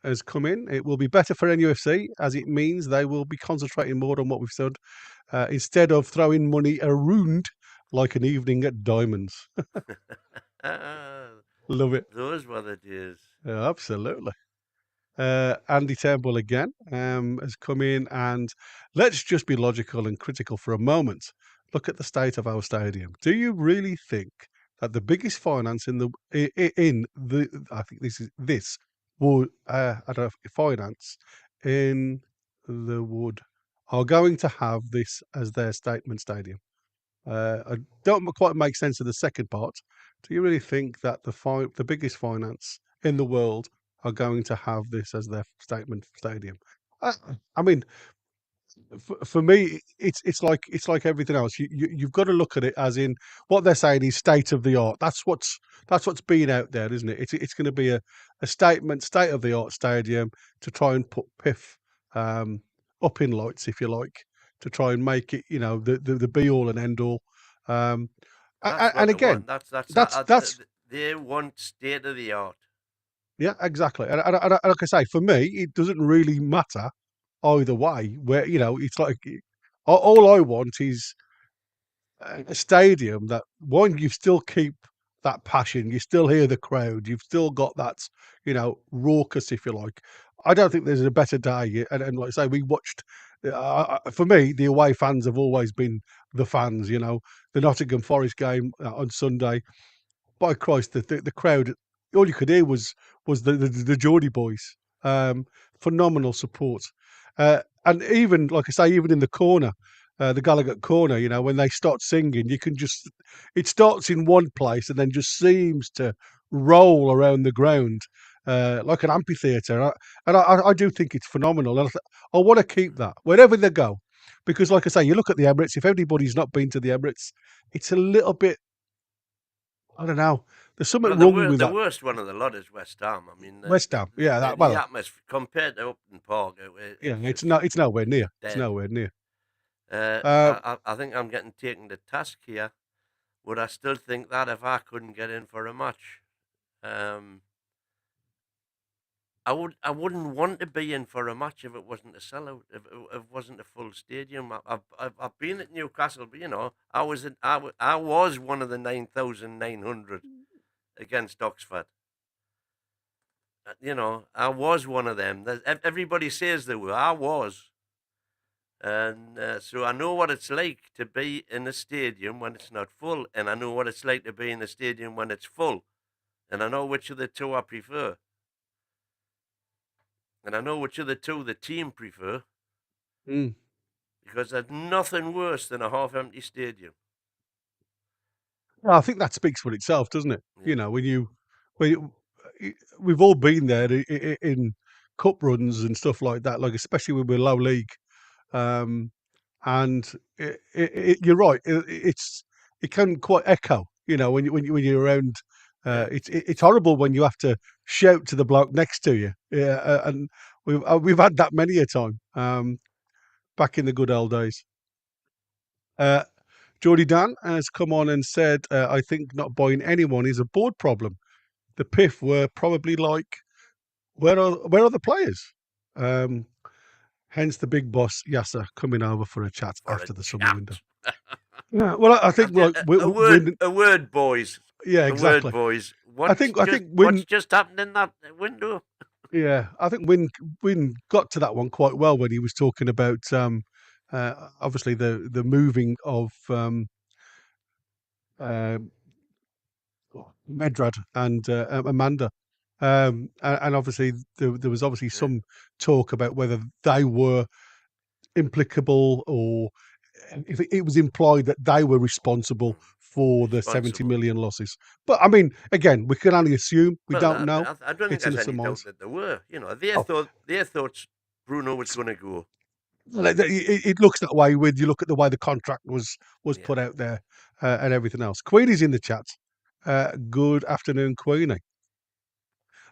has come in. It will be better for NUFC as it means they will be concentrating more on what we've said instead of throwing money around like an evening at Diamonds. Love it. Those were the days. Yeah, absolutely. Andy Turnbull again has come in, and let's just be logical and critical for a moment. Look at the state of our stadium. Do you really think that the biggest finance in the I think this would finance in the wood are going to have this as their statement stadium? I don't quite make sense of the second part. Do you really think that the biggest finance in the world are going to have this as their statement stadium? Uh, I mean, for me, it's like everything else. You've got to look at it as in what they're saying is state of the art. That's what's been out there, isn't it? It's going to be a statement, state of the art stadium to try and put PIF up in lights, if you like, to try and make it, the be all and end all. That's what And they again, want. that's They want state of the art. yeah, exactly. And like I say, for me, it doesn't really matter either way. Where it's like all I want is a stadium that one you still keep that passion, you still hear the crowd, you've still got that raucous, if you like. I don't think there's a better day. And like I say, we watched. For me, the away fans have always been the fans. The Nottingham Forest game on Sunday. By Christ, the crowd, all you could hear was the Geordie boys. Phenomenal support, and even like I say, even in the corner, the Gallagher corner, when they start singing, you can just it starts in one place and then just seems to roll around the ground like an amphitheatre. I do think it's phenomenal, and I want to keep that wherever they go, because like I say, you look at the Emirates. If anybody's not been to the Emirates, it's a little bit. I don't know. There's something Well, wrong with the that. worst one of the lot is West Ham. I mean, West Ham, yeah, the atmosphere compared to Upton Park, yeah, it's it's just not, it's nowhere near. It's dead. nowhere near. Uh, I think I'm getting taken to task here. Would I still think that if I couldn't get in for a match? I wouldn't want to be in for a match if it wasn't a sellout, if it wasn't a full stadium. I've been at Newcastle, but I was one of the 9,900 against Oxford. I was one of them. Everybody says they were. I was. And so I know what it's like to be in a stadium when it's not full, and I know what it's like to be in a stadium when it's full, and I know which of the two I prefer, and I know which of the two the team prefer, mm. because there's nothing worse than a half-empty stadium. Well, I think that speaks for itself, doesn't it? Yeah. When we've all been there in cup runs and stuff like that, like especially when we're low league. Um, and you're right. It can quite echo. When you're around. Yeah. It's horrible when you have to shout to the bloke next to you. Yeah, and we've had that many a time. Back in the good old days. Uh, Geordie Dan has come on and said, I think not buying anyone is a board problem. The PIF were probably like, where are the players? Hence the big boss Yasser coming over for a chat For a after the summer window. chat. Yeah, well, I think like A word, boys. yeah, A word, exactly. boys. I think What's just happened in that window? yeah, I think Win got to that one quite well when he was talking about obviously the moving of uh, Medrad and Amanda. And obviously there was obviously Yeah. some talk about whether they were implicable, or if it was implied that they were responsible for the 70 Responsible. million losses. But I mean, again, we can only assume. We Well, don't know. I don't think It's in there's a any doubt surmise. that there were. They Oh, thought Bruno was going to go. well, it looks that way when you look at the way the contract was Yeah. put out there and everything else. Queenie's in the chat. Good afternoon, Queenie.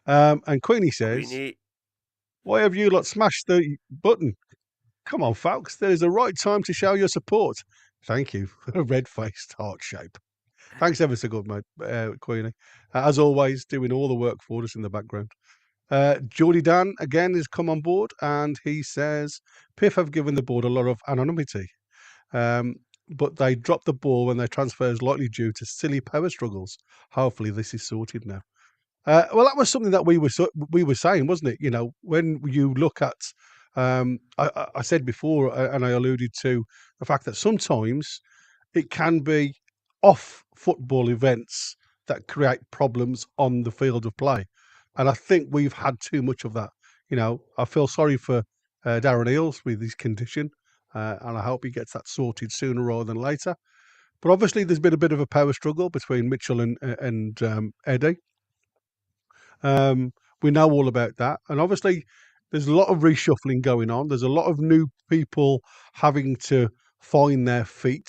And Queenie says, Queenie, why have you lot smashed the button? Come on, folks. There's a right time to show your support. Thank you for a red-faced heart shape. Thanks ever so good, mate, Queenie. As always, doing all the work for us in the background. Geordie Dan again has come on board, and he says PIF have given the board a lot of anonymity, but they dropped the ball when their transfer is likely due to silly power struggles. Hopefully, this is sorted now. Well, that was something that we were saying, wasn't it? You know, when you look at, I said before, and I alluded to the fact that sometimes it can be off football events that create problems on the field of play, and I think we've had too much of that. You know, I feel sorry for Darren Eales with his condition, and I hope he gets that sorted sooner rather than later. But obviously, there's been a bit of a power struggle between Mitchell and Eddie. We know all about that, and obviously, there's a lot of reshuffling going on. There's a lot of new people having to find their feet,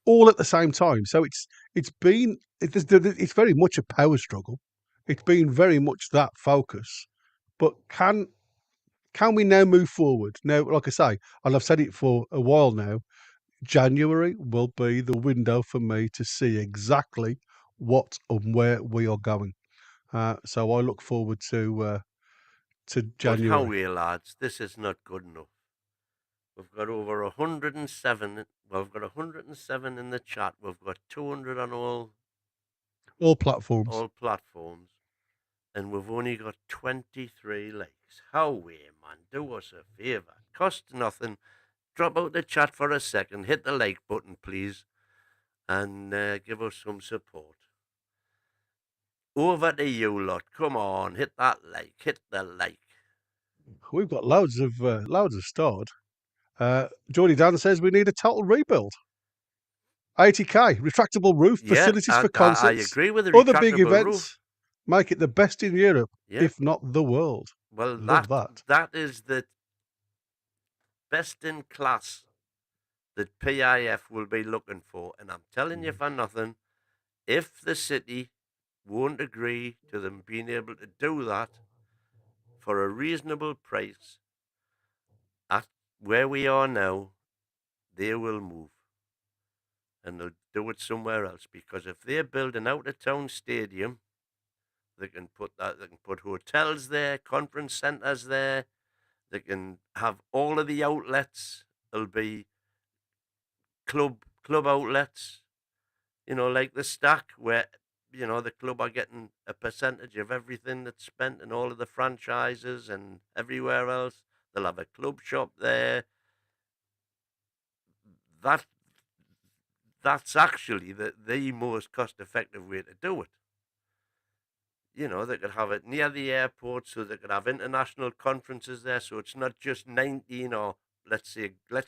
all at the same time. So it's very much a power struggle. It's been very much that focus. But can we now move forward? Now, like I say, and I've said it for a while now, January will be the window for me to see exactly what and where we are going. So I look forward to But how January. we, lads, this is not good enough. We've got over 107. Well, we've got 107 in the chat. We've got 200 on All platforms. all platforms, and we've only got 23 likes. How we, man? Do us a favour. Cost nothing. Drop out the chat for a second. Hit the like button, please, and give us some support. Over to you lot. Come on, hit that like. Hit the like. We've got loads of starred. Geordie Dan says we need a total rebuild. 80k, retractable roof, Yeah, facilities for I concerts, agree with the other big retractable roof. events. Make it the best in Europe, Yeah. if not the world. Well, Love that. that is the best in class that PIF will be looking for. And I'm telling you for nothing, if the city won't agree to them being able to do that for a reasonable price at where we are now, they will move. And they'll do it somewhere else, because if they build an out of town stadium, they can put hotels there, conference centres there, they can have all of the outlets. There'll be club outlets, like the Stack, where the club are getting a percentage of everything that's spent and all of the franchises and everywhere else. They'll have a club shop there. That's actually the most cost effective way to do it. They could have it near the airport, so they could have international conferences there. So it's not just 19, or let's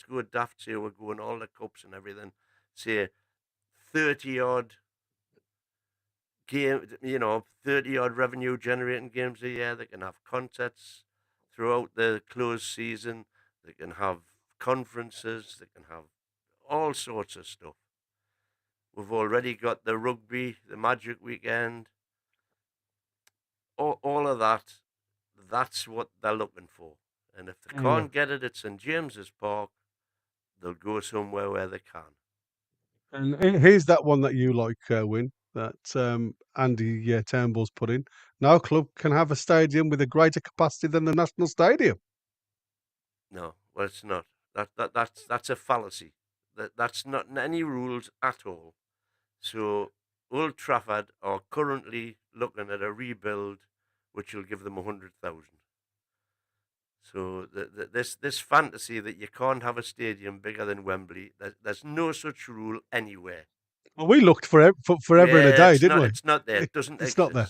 go daft, say we're going all the cups and everything, say 30 odd game, 30 odd revenue generating games a year. They can have concerts throughout the closed season. They can have conferences. They can have all sorts of stuff. We've already got the rugby, the Magic Weekend, all of that. That's what they're looking for. And if they can't get it at St James's Park, they'll go somewhere where they can. And here's that one that you like, Win, that Andy Turnbull's put in. No club can have a stadium with a greater capacity than the National Stadium. No, well, it's not. That's a fallacy. That's not in any rules at all. So Old Trafford are currently looking at a rebuild, which will give them 100,000. So this fantasy that you can't have a stadium bigger than Wembley, there's no such rule anywhere. Well, we looked forever and a day, didn't we? It's not there. It doesn't exist. Not there.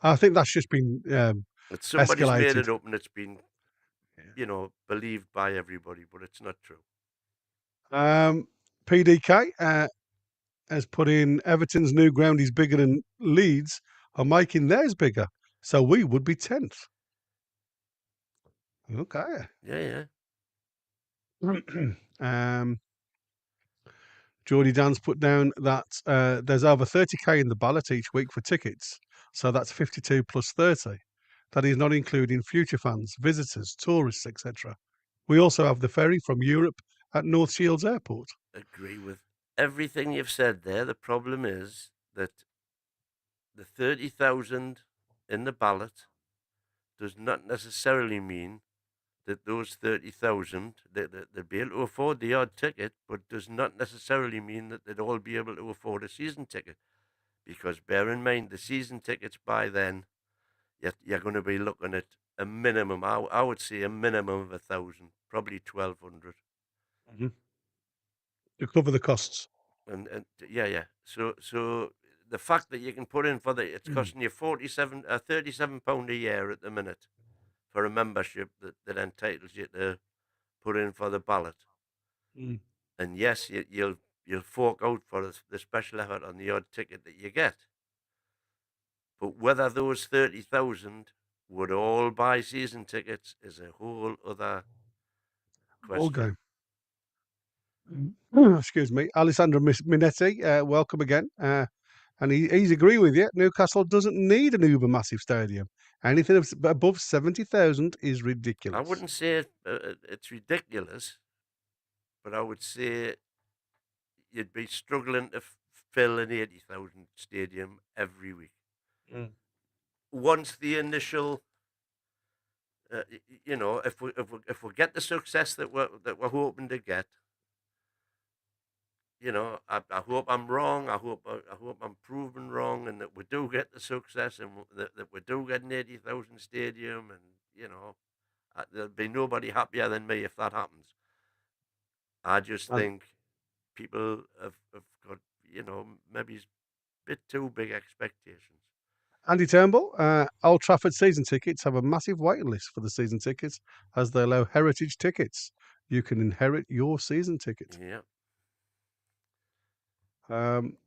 I think that's just been Somebody's escalated. made it up, and it's been, believed by everybody, but it's not true. PDK has put in Everton's new ground is bigger than Leeds are making theirs bigger, so we would be 10th. Okay. Yeah. Geordie Dan's put down that there's over 30k in the ballot each week for tickets, so that's 52 plus 30. That is not including future fans, visitors, tourists, etc. We also have the ferry from Europe at North Shields Airport. Agree with everything you've said there. The problem is that the 30,000 in the ballot does not necessarily mean that those 30,000, they'd be able to afford the odd ticket, but does not necessarily mean that they'd all be able to afford a season ticket. Because bear in mind, the season tickets by then, you're going to be looking at a minimum, I would say a minimum of 1,000, probably 1,200. Mhm. To cover the costs. And yeah. So the fact that you can put in it's Mm. costing you 37 pound a year at the minute for a membership that entitles you to put in for the ballot. Mm. And yes, you'll fork out for the special effort on the odd ticket that you get. But whether those 30,000 would all buy season tickets is a whole other Ball question. game. Excuse me, Alessandro Minetti. Welcome again. And he's agreeing with you. Newcastle doesn't need an uber massive stadium. Anything above 70,000 is I ridiculous. wouldn't say it's ridiculous, but I would say you'd be struggling to fill an 80,000 stadium every week. Mm. Once the initial, if we get the success that we're hoping to get, I hope I'm wrong. I hope I'm proven wrong, and that we do get the success, and that we do get an 80,000 stadium, and there'll be nobody happier than me if that happens. I just And think people have got maybe a bit too big expectations. Andy Turnbull, Old Trafford season tickets have a massive waiting list for the season tickets as they allow heritage tickets. You can inherit your season ticket. Yeah. Um,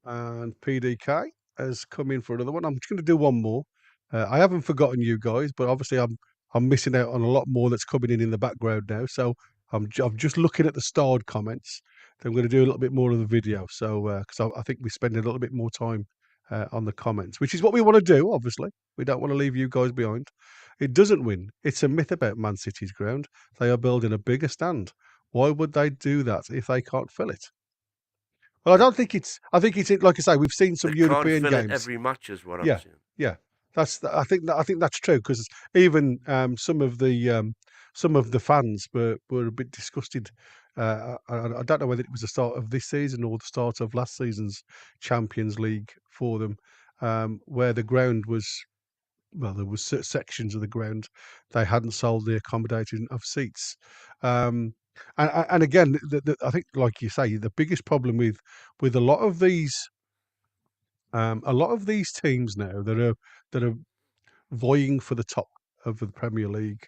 and PDK has come in for another one. I'm just going to do one more. I haven't forgotten you guys, but obviously I'm missing out on a lot more that's coming in the background now. So I'm just looking at the starred comments. Then I'm going to do a little bit more of the video. So because I think we spend a little bit more time on the comments, which is what we want to do. Obviously, we don't want to leave you guys behind. It doesn't win. It's a myth about Man City's ground. They are building a bigger stand. Why would they do that if they can't fill it? Well, I They, don't think it's. I think it's like I say. We've seen they some can't European fill it games. every match, is what I'm Yeah, saying. yeah. I think that's true because even some of the fans were a bit disgusted. I don't know whether it was the start of this season or the start of last season's Champions League for them, where the ground was. Well, there was sections of the ground they hadn't sold the accommodation of seats. Um, and again, I think, like you say, the biggest problem with a lot of these teams now that are vying for the top of the Premier League,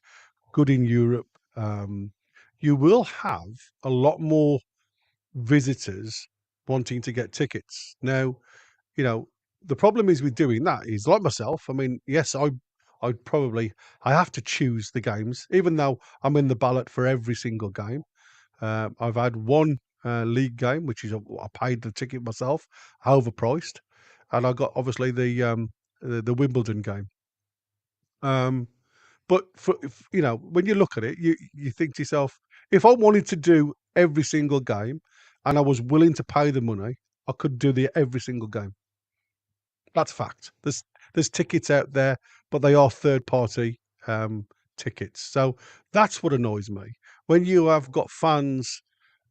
good in Europe, um, you will have a lot more visitors wanting to get tickets. Now, you know, the problem is with doing that is like myself. I mean, yes, I have to choose the games, even though I'm in the ballot for every single game. I've had one league game, which is I paid the ticket myself, overpriced, and I got obviously the Wimbledon game. Um, but when you look at it, you think to yourself, if I wanted to do every single game, and I was willing to pay the money, I could do the every single game. That's fact. There's tickets out there, but they are third party tickets. So that's what annoys me when you have got fans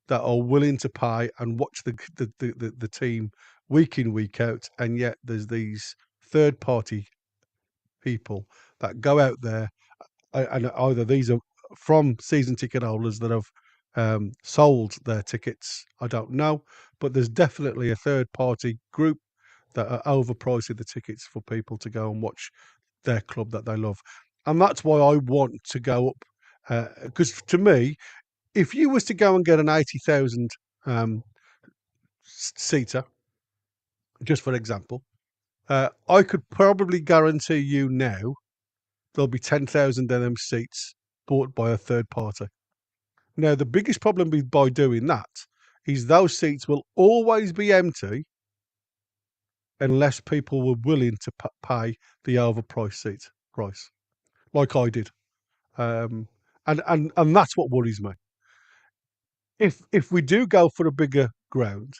that are willing to pay and watch the team week in week out, and yet there's these third party people that go out there and either these are from season ticket holders that have sold their tickets. I don't know, but there's definitely a third party group that are overpricing the tickets for people to go and watch their club that they love, and that's why I want to go up. Because to me, if you was to go and get an 80,000 um, seater, just for example, I could probably guarantee you now there'll be 10,000 of them seats bought by a third party. Now, the biggest problem by doing that is those seats will always be empty unless people were willing to pay the overpriced seat price, like I did. Um, and that's what worries me. If we do go for a bigger ground,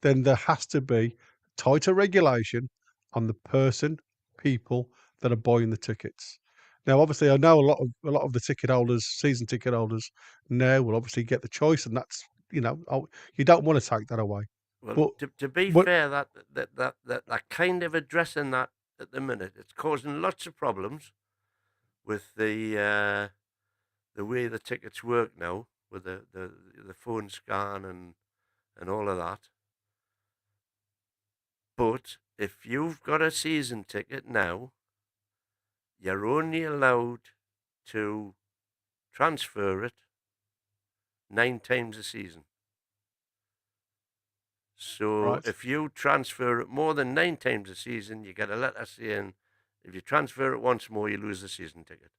then there has to be tighter regulation on the people that are buying the tickets. Now, obviously, I know a lot of the ticket holders, season ticket holders, now will obviously get the choice, and that's you don't want to take that away. Well, But to be what fair, that kind of addressing that at the minute, it's causing lots of problems with the way the tickets work now, with the phone scan and all of that. But if you've got a season ticket now, you're only allowed to transfer it 9 times a season. So right? if you transfer it more than 9 times a season, you get a letter saying if you transfer it once more, you lose the season ticket.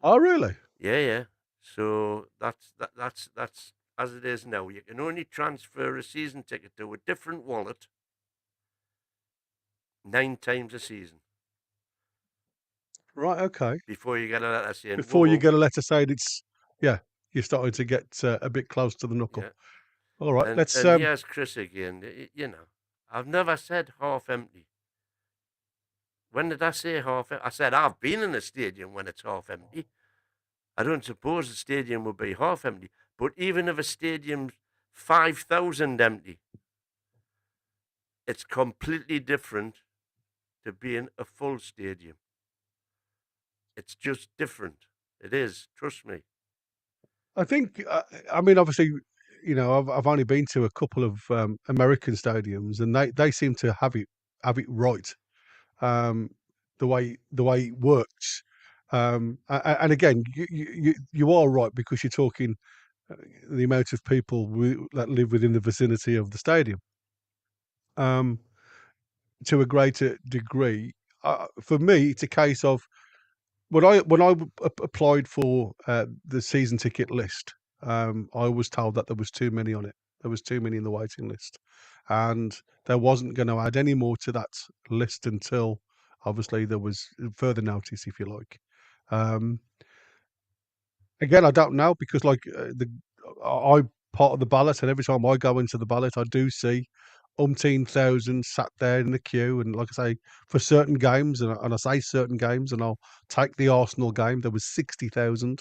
Oh, really? Yeah, yeah. So that's as it is now. You can only transfer a season ticket to a different wallet 9 times a season Right. Okay. before you get a letter saying, whoa, Before you whoa, get a letter saying yeah, you're starting to get a bit close to the knuckle. yeah. All right. And Let's and here's Chris again. I've never said half empty. When did I say half empty? I said I've been in a stadium when it's half empty. I don't suppose the stadium would be half empty. But even if a stadium's 5,000 empty, it's completely different to being a full stadium. It's just different. It is. Trust me. I think, I mean, obviously, I've only been to a couple of American stadiums, and they seem to have it right, um, the way it works. And again, you are right, because you're talking uh, the amount of people that live within the vicinity of the stadium. Um, to a greater degree, for me, it's a case of when I applied for the season ticket list, I was told that there was too many on it. There was too many in the waiting list, and there wasn't going to add any more to that list until obviously there was further notice, if you like. Um, Again, I don't know, because like I part of the ballot, and every time I go into the ballot, I do see umpteen thousand sat there in the queue, and like I say, for certain games, and I say certain games, and I'll take the Arsenal game. There was 60,000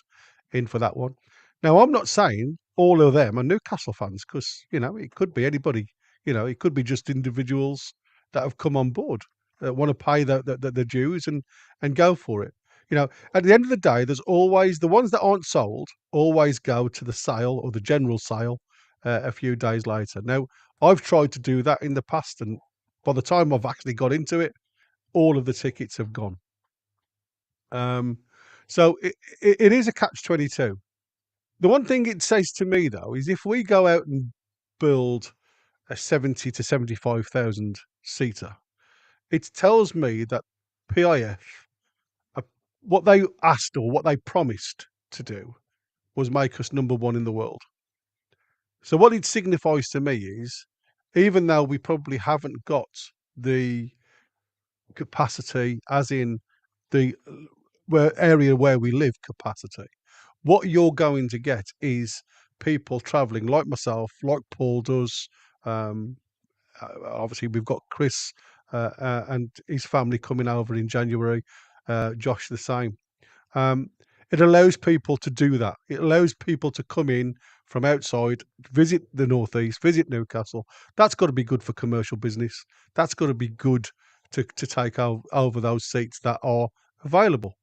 in for that one. Now, I'm not saying all of them are Newcastle fans, because it could be anybody. It could be just individuals that have come on board that want to pay the dues and go for it. At the end of the day, there's always the ones that aren't sold always go to the sale, or the general sale, a few days later. Now, I've tried to do that in the past, and by the time I've actually got into it, all of the tickets have gone. Um, so it is a catch-22. The one thing it says to me, though, is if we go out and build a 70 to 75,000 seater, it tells me that PIF, uh, what they asked or what they promised to do was make us number one in the world. So what it signifies to me is, even though we probably haven't got the capacity, as in the area where we live capacity, what you're going to get is people travelling like myself, like Paul does. Um, Obviously, we've got Chris and his family coming over in January. Josh the same. Um, it allows people to do that. It allows people to come in from outside, visit the Northeast, visit Newcastle. That's got to be good for commercial business. That's got to be good to take over those seats that are available.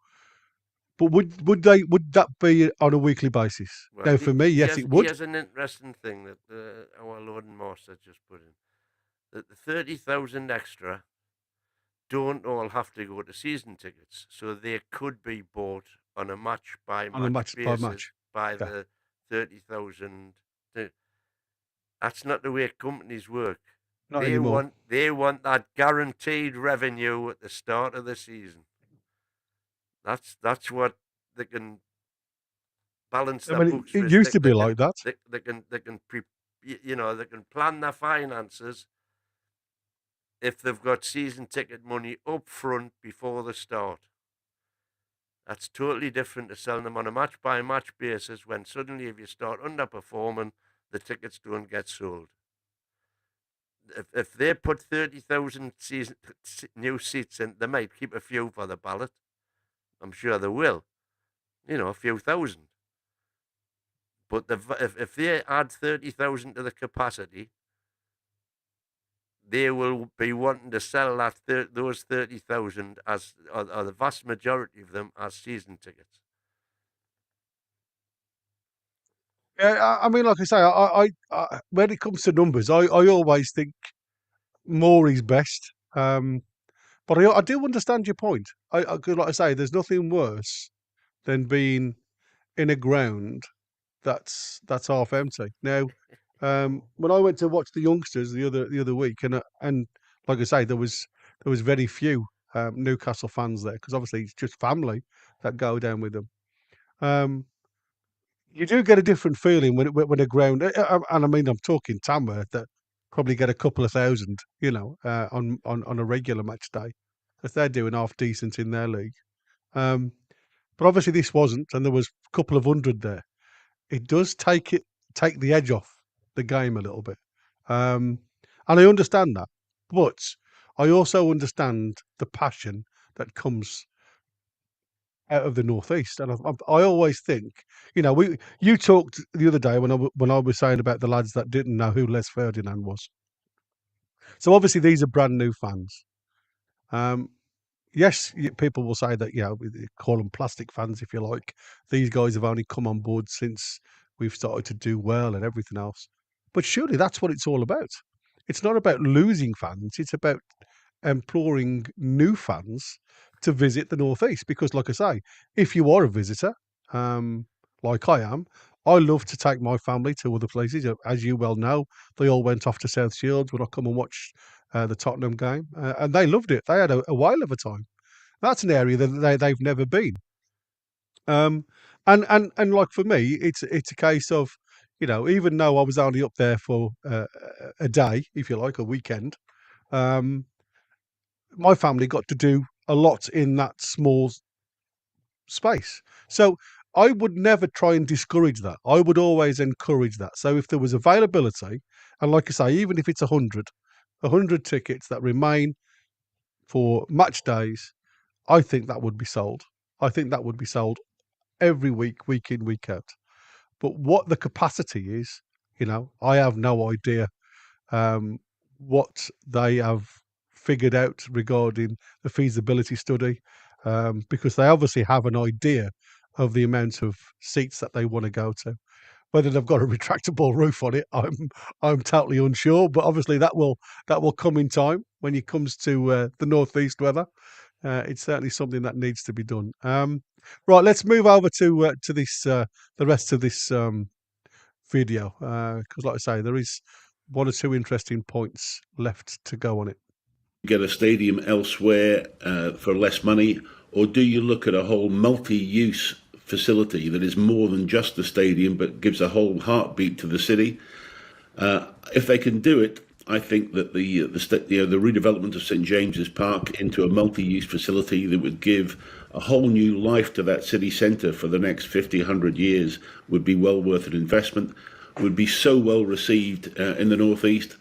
But would that be on a weekly basis? Well, Now, for me, yes, it would. here's an interesting thing that our Lord and Master just put in. That the 30,000 extra don't all have to go to season tickets. So they could be bought on a match by On a match match by basis match. by Yeah, the 30,000. That's not the way companies work. not anymore. They want that guaranteed revenue at the start of the season. That's what they can balance I their mean, books it with. used to be like that. They can plan their finances if they've got season ticket money up front before the start. That's totally different to selling them on a match by match basis, when suddenly if you start underperforming, the tickets don't get sold. if they put 30,000 new seats in, they might keep a few for the ballot. I'm sure they will. A few thousand. But if they add 30,000 to the capacity, they will be wanting to sell those 30,000 or the vast majority of them as season tickets. Yeah, I mean, like I say, when it comes to numbers, I always think more is best. But I do understand your point. 'Cause like I say, there's nothing worse than being in a ground that's half empty. Now, when I went to watch the youngsters the other week, and like I say, there was very few Newcastle fans there because obviously it's just family that go down with them. Um, you do get a different feeling when a ground, and I mean I'm talking Tamworth that probably get a couple of thousand, on a regular match day because they're doing half decent in their league. Um, but obviously this wasn't, and there was a couple of hundred there. It does take the edge off the game a little bit, um, and I understand that, but I also understand the passion that comes out of the northeast, and I always think, you talked the other day when I was saying about the lads that didn't know who Les Ferdinand was. So obviously these are brand new fans. Um, yes, people will say that, call them plastic fans if you like. These guys have only come on board since we've started to do well and everything else. But surely that's what it's all about. It's not about losing fans. It's about imploring new fans to visit the Northeast because, like I say, if you are a visitor, um, like I am, I love to take my family to other places. As you well know, they all went off to South Shields when I come and watch the Tottenham game, and they loved it. They had a whale of a time. That's an area that they've never been. Um, and like for me, it's a case of, even though I was only up there for a day, if you like, a weekend, um, my family got to do a lot in that small space. So I would never try and discourage that. I would always encourage that. So if there was availability, and like I say, even if it's 100 tickets that remain for match days, I think that would be sold. I think that would be sold every week in, week out. But what the capacity is, I have no idea um, what they have figured out regarding the feasibility study, because they obviously have an idea of the amount of seats that they want to go to. Whether they've got a retractable roof on it, I'm totally unsure. But obviously that will come in time when it comes to the northeast weather. It's certainly something that needs to be done. Right, let's move over to this the rest of this video because, like I say, there is one or two interesting points left to go on it. Get a stadium elsewhere for less money, or do you look at a whole multi-use facility that is more than just the stadium but gives a whole heartbeat to the city? If they can do it, I think that the redevelopment of St James's Park into a multi-use facility that would give a whole new life to that city centre for the next 50, 100 years would be well worth an investment, would be so well received in the northeast.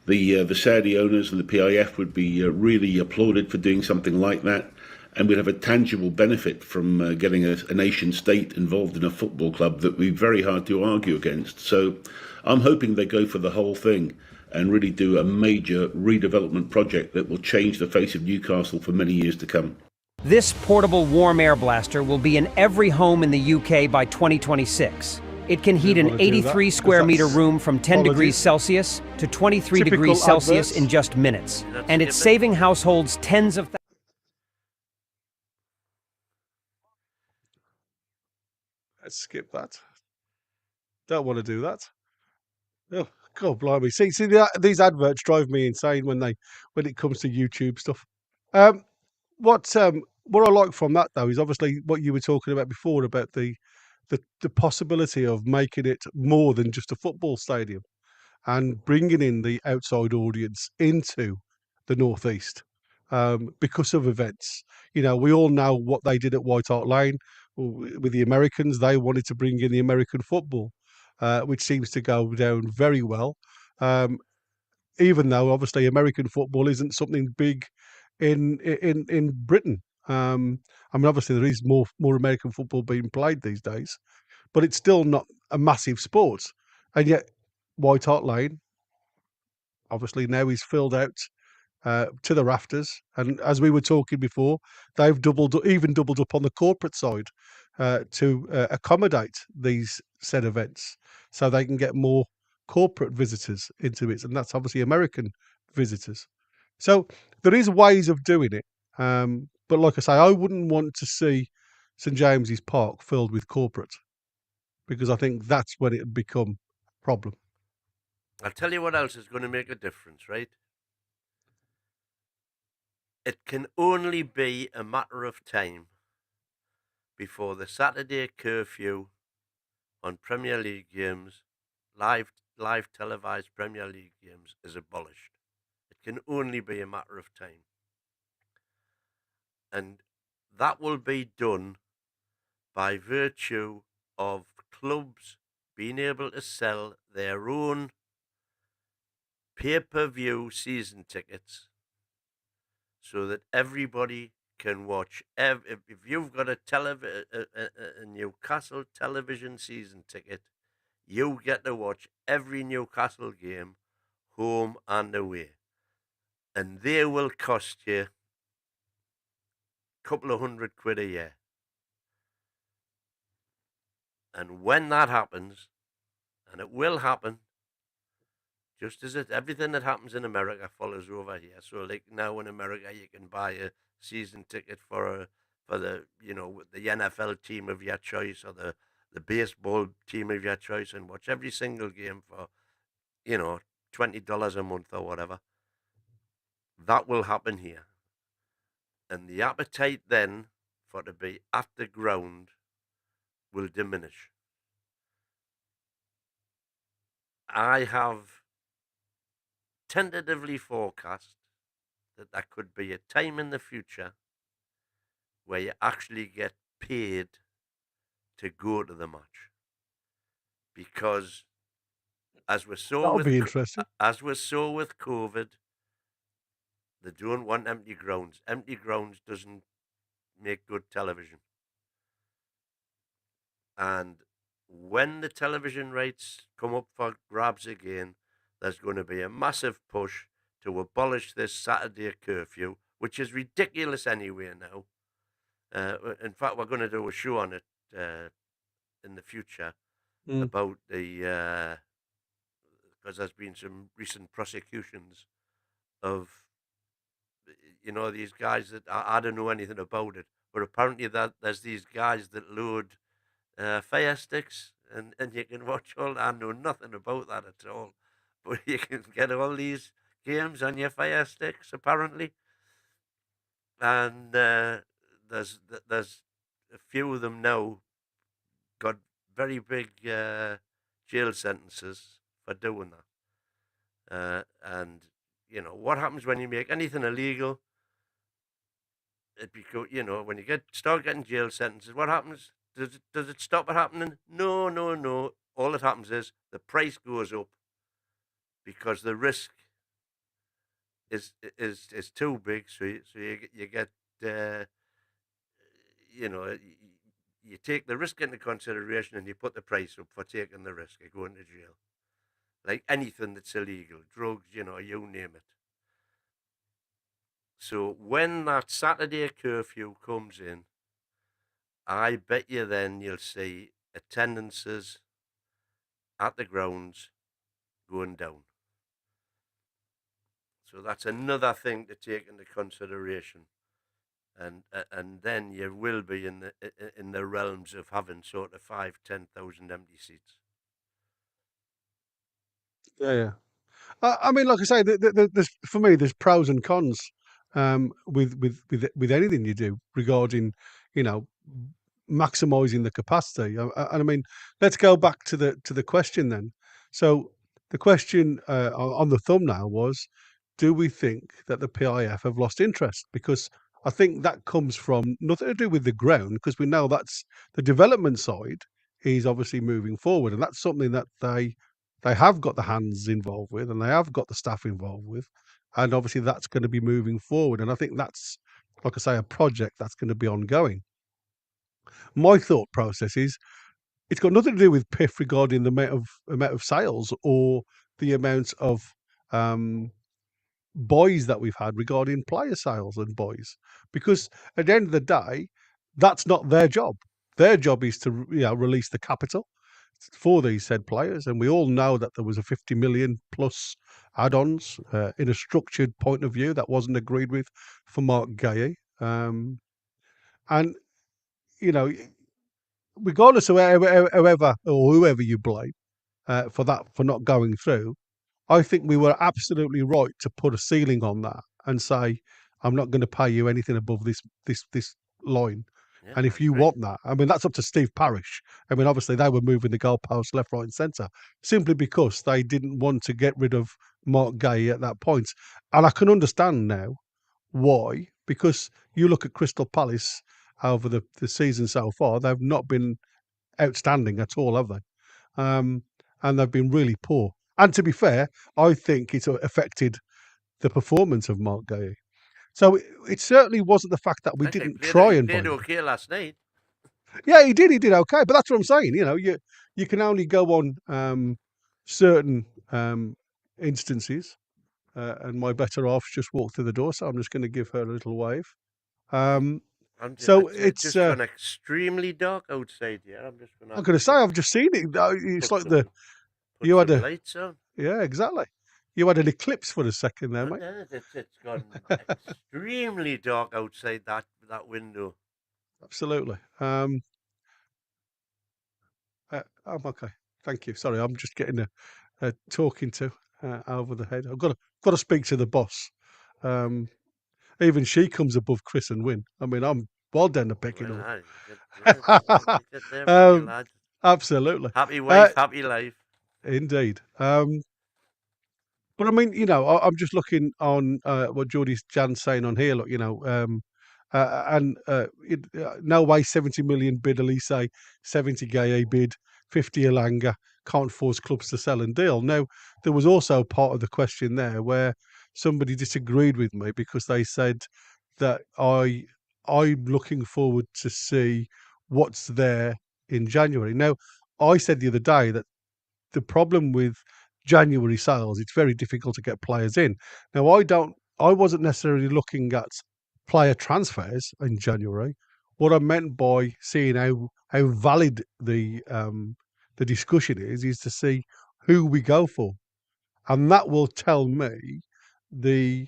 The Saudi owners and the PIF would be really applauded for doing something like that, and we'd have a tangible benefit from getting a nation state involved in a football club that would be very hard to argue against. So I'm hoping they go for the whole thing and really do a major redevelopment project that will change the face of Newcastle for many years to come. This portable warm air blaster will be in every home in the UK by 2026. It can heat an 83 square meter room from 10 degrees Celsius to 23 degrees Celsius in just minutes. And it's saving households tens of thousands. Let's skip that. Don't want to do that. Oh, God blimey. See, these adverts drive me insane when it comes to YouTube stuff. Um, what I like from that though is obviously what you were talking about before about the possibility of making it more than just a football stadium and bringing in the outside audience into the northeast because of events. We all know what they did at White Hart Lane with the Americans. They wanted to bring in the American football, which seems to go down very well. Um, even though obviously American football isn't something big in Britain. I mean, obviously there is more American football being played these days, but it's still not a massive sport. And yet, White Hart Lane obviously now is filled out to the rafters. And as we were talking before, they've even doubled up on the corporate side to accommodate these said events, so they can get more corporate visitors into it, and that's obviously American visitors. So there is ways of doing it, but like I say, I wouldn't want to see St James's Park filled with corporate, because I think that's when it would become a problem. I'll tell you what else is going to make a difference, right? It can only be a matter of time before the Saturday curfew on Premier League games, live televised Premier League games, is abolished. It can only be a matter of time. And that will be done by virtue of clubs being able to sell their own pay-per-view season tickets, so that everybody can watch. If you've got a Newcastle television season ticket, you get to watch every Newcastle game, home and away. And they will cost you a couple of £100 a year. And when that happens, and it will happen, just as everything that happens in America follows over here. So, like now in America, you can buy a season ticket for the the NFL team of your choice, or the baseball team of your choice, and watch every single game for $20 a month or whatever. That will happen here, and the appetite then for to be at the ground will diminish. I have tentatively forecast that could be a time in the future where you actually get paid to go to the match, because as we saw That'll with be interesting. with COVID, they don't want empty grounds. Empty grounds doesn't make good television. And when the television rights come up for grabs again, there's going to be a massive push to abolish this Saturday curfew, which is ridiculous anyway now. In fact, we're going to do a show on it in the future about the because there's been some recent prosecutions of these guys that I don't know anything about it, but apparently that there's these guys that load fire sticks, and you can watch all. I know nothing about that at all, but you can get all these games on your fire sticks apparently, and there's a few of them now got very big jail sentences for doing that. And what happens when you make anything illegal? When you start getting jail sentences, what happens? Does it stop it happening? No, no, no. All that happens is the price goes up, because the risk is too big. So you get you take the risk into consideration, and you put the price up for taking the risk of going to jail. Like anything that's illegal, drugs, you name it. So when that Saturday curfew comes in, I bet you then you'll see attendances at the grounds going down. So that's another thing to take into consideration, and then you will be in the realms of having sort of 5,000-10,000 empty seats. Yeah. I mean, like I say, there's, for me, there's pros and cons with anything you do regarding, maximising the capacity. And I mean, let's go back to the question then. So the question on the thumbnail was, do we think that the PIF have lost interest? Because I think that comes from nothing to do with the ground, because we know that's the development side is obviously moving forward, and that's something that they they have got the hands involved with, and they have got the staff involved with, and obviously that's going to be moving forward. And I think that's, like I say, a project that's going to be ongoing. My thought process is it's got nothing to do with PIF regarding the amount of sales or the amount of buys that we've had regarding player sales and buys, because at the end of the day, that's not their job. Their job is to release the capital for these said players, and we all know that there was a 50 million plus add-ons in a structured point of view that wasn't agreed with for Mark Gay, and you know, regardless of whoever you blame for not going through, I think we were absolutely right to put a ceiling on that and say, I'm not going to pay you anything above this line. Yeah, And I if you agree. want that, I mean, that's up to Steve Parish. I mean, obviously they were moving the goalposts left, right, and centre simply because they didn't want to get rid of Mark Gay at that point. And I can understand now why, because you look at Crystal Palace over the season so far, they've not been outstanding at all, have they? And they've been really poor. And to be fair, I think it's affected the performance of Mark Gay. So it certainly wasn't the fact that we Actually, didn't try he and buy played them. okay last night. Yeah, he did okay. But that's what I'm saying. You can only go on certain instances. And my better half's just walked through the door, so I'm just going to give her a little wave. So It's it's just gone extremely dark outside here. I'm just gonna I'm have going to to say I've just seen it. It's put like the put you had some a lights on. yeah, exactly. You had an eclipse for a second there, And mate. then it's gone extremely dark outside that window. Absolutely. I'm okay. Thank you. Sorry, I'm just getting a talking to over the head. I've got to speak to the boss. Even she comes above Chris and Win. I mean, I'm well down the pecking Well, order. you get there, will you, lad? Absolutely. Happy wife, happy life. Indeed. But I mean, I'm just looking on what Geordie Jan's saying on here. Look, no way 70 million bid, Elise, 70 Gay bid, 50 Elanga, can't force clubs to sell and deal. Now, there was also part of the question there where somebody disagreed with me because they said that I'm looking forward to see what's there in January. Now, I said the other day that the problem with January sales, it's very difficult to get players in. Now, I wasn't necessarily looking at player transfers in January. What I meant by seeing how valid the discussion is to see who we go for, and that will tell me the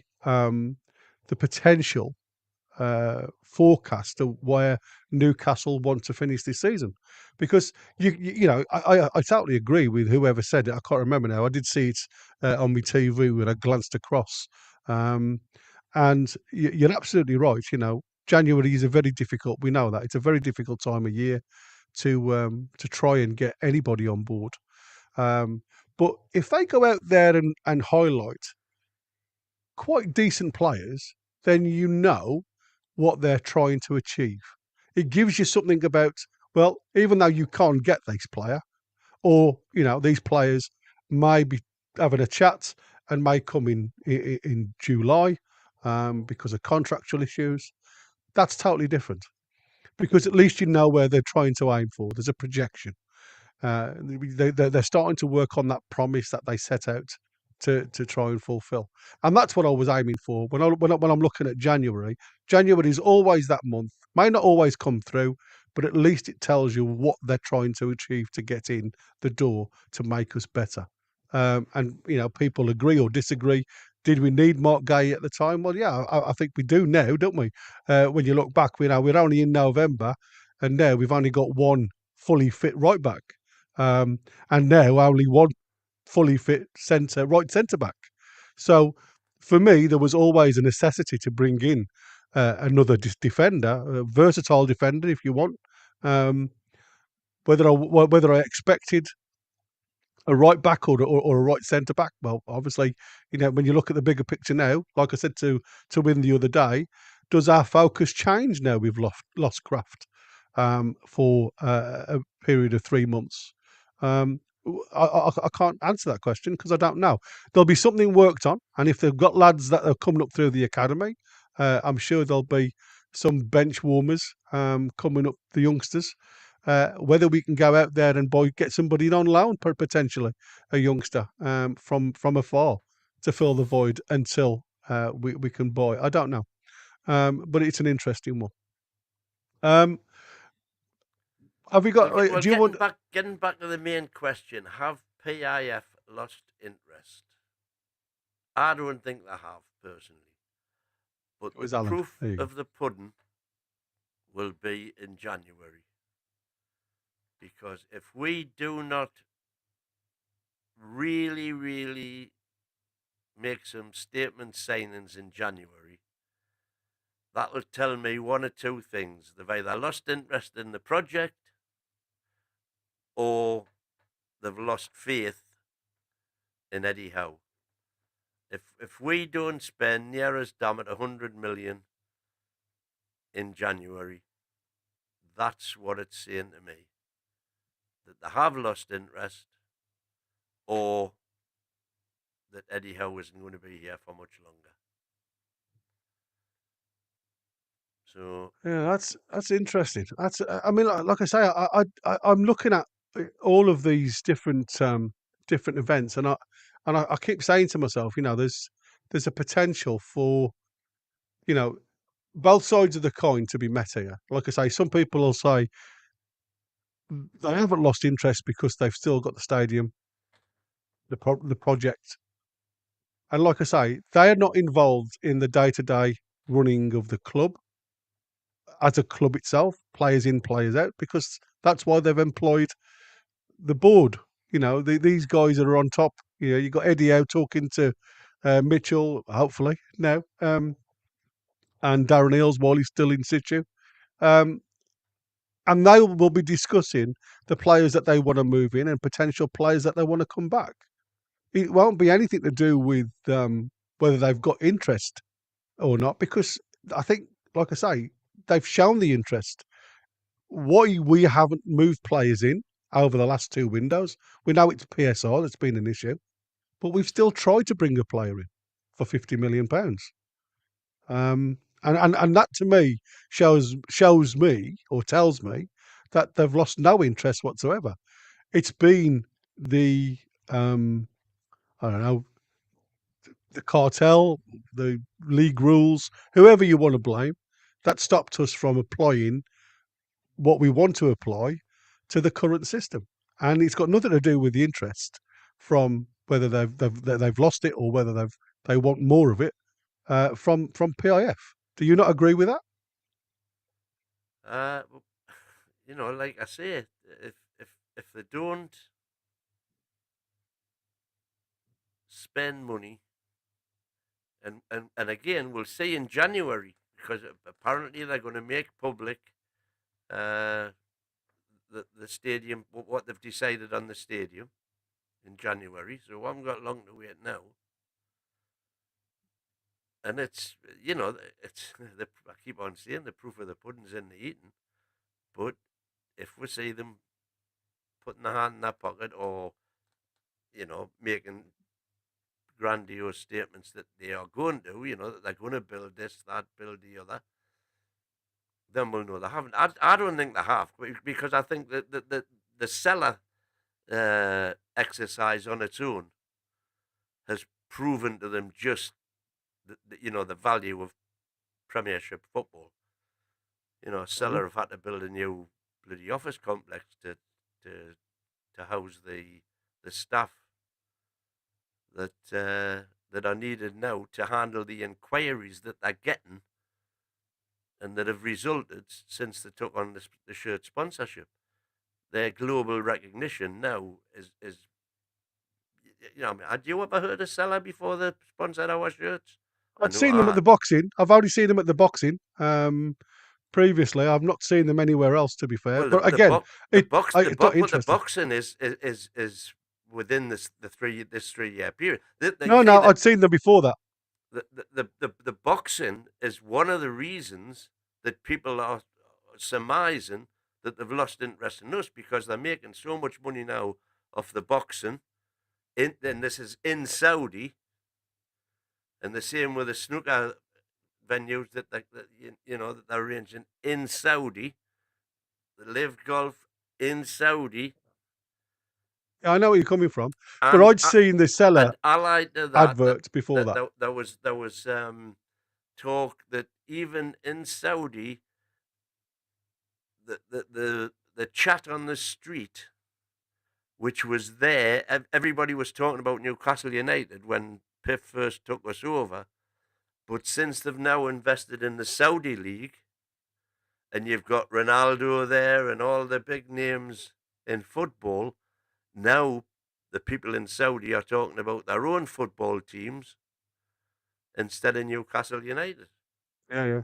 potential forecast of where Newcastle want to finish this season, because I totally agree with whoever said it. I can't remember now. I did see it on my TV when I glanced across, and you're absolutely right. January is a very difficult. We know that it's a very difficult time of year to try and get anybody on board. But if they go out there and highlight quite decent players, then you know what they're trying to achieve. It gives you something about, well, even though you can't get this player, or these players may be having a chat and may come in July because of contractual issues. That's totally different, because at least you know where they're trying to aim for. There's a projection. They're starting to work on that promise that they set out to try and fulfill, and that's what I was aiming for when I'm looking at January. January is always that month. May not always come through, but at least it tells you what they're trying to achieve to get in the door to make us better. And people agree or disagree. Did we need Mark Gay at the time? Well, yeah, I think we do now, don't we? When you look back, we're only in November, and now we've only got one fully fit right back. And now only one fully fit right centre back. So for me, there was always a necessity to bring in another defender, a versatile defender, if you want. Whether I expected a right back or a right centre back, well, obviously, when you look at the bigger picture now, like I said to Win the other day, does our focus change now we've lost Kraft for a period of 3 months? I can't answer that question because I don't know. There'll be something worked on, and if they've got lads that are coming up through the academy, I'm sure there'll be some bench warmers coming up, the youngsters. Whether we can go out there and get somebody on loan, potentially a youngster from afar to fill the void until we can buy. I don't know, but it's an interesting one. Have we got? Well, Do you want? getting back to the main question: have PIF lost interest? I don't think they have personally, but the Alan. proof There you go. of the pudding will be in January. Because if we do not really make some statement signings in January, that will tell me one or two things. They've either lost interest in the project or they've lost faith in Eddie Howe. If we don't spend near as damn it 100 million in January, that's what it's saying to me. That they have lost interest, or that Eddie Howe isn't going to be here for much longer. So yeah, that's interesting. That's I mean, like I say, I'm looking at all of these different events, and I keep saying to myself, there's a potential for both sides of the coin to be met here. Like I say, some people will say they haven't lost interest because they've still got the stadium, the project. And like I say, they are not involved in the day-to-day running of the club as a club itself, players in, players out, because that's why they've employed the board. These guys are on top. You got Eddie Howe talking to Mitchell, hopefully now, and Darren Eales while he's still in situ. And they will be discussing the players that they want to move in and potential players that they want to come back. It won't be anything to do with whether they've got interest or not, because I think, like I say, they've shown the interest. Why we haven't moved players in over the last two windows, we know it's PSR that's been an issue, but we've still tried to bring a player in for £50 million. And that to me shows me or tells me that they've lost no interest whatsoever. It's been the I don't know, the cartel, the league rules, whoever you want to blame, that stopped us from applying what we want to apply to the current system. And it's got nothing to do with the interest from whether they've lost it or whether they want more of it from PIF. Do you not agree with that? like I say, if they don't spend money, and again, we'll see in January, because apparently they're going to make public the stadium, what they've decided on the stadium in January. So we haven't got long to wait now. And it's I keep on saying the proof of the pudding's in the eating. But if we see them putting their hand in their pocket, or making grandiose statements that they are going to, that they're going to build this, that, build the other, then we'll know they haven't. I don't think they have, because I think that the seller exercise on its own has proven to them just the value of Premiership football. A seller have had to build a new bloody office complex to house the staff that are needed now to handle the inquiries that they're getting and that have resulted since they took on the shirt sponsorship. Their global recognition now is had you ever heard of Seller before they sponsored our shirts? I'd seen them at the boxing. I've only seen them at the boxing. Previously, I've not seen them anywhere else, to be fair. Well, but again, the boxing is within this 3-year period. I'd seen them before that. The boxing is one of the reasons that people are surmising that they've lost interest in us, because they're making so much money now of the boxing. Then this is in Saudi, and the same with the snooker venues that they're arranging in Saudi. The Live Golf in Saudi, I know where you're coming from, but and I'd seen the seller and allied to adverts before that. there was talk that even in Saudi, the chat on the street, which was there, everybody was talking about Newcastle United when PIF first took us over, but since they've now invested in the Saudi league, and you've got Ronaldo there and all the big names in football, now the people in Saudi are talking about their own football teams instead of Newcastle United. Yeah.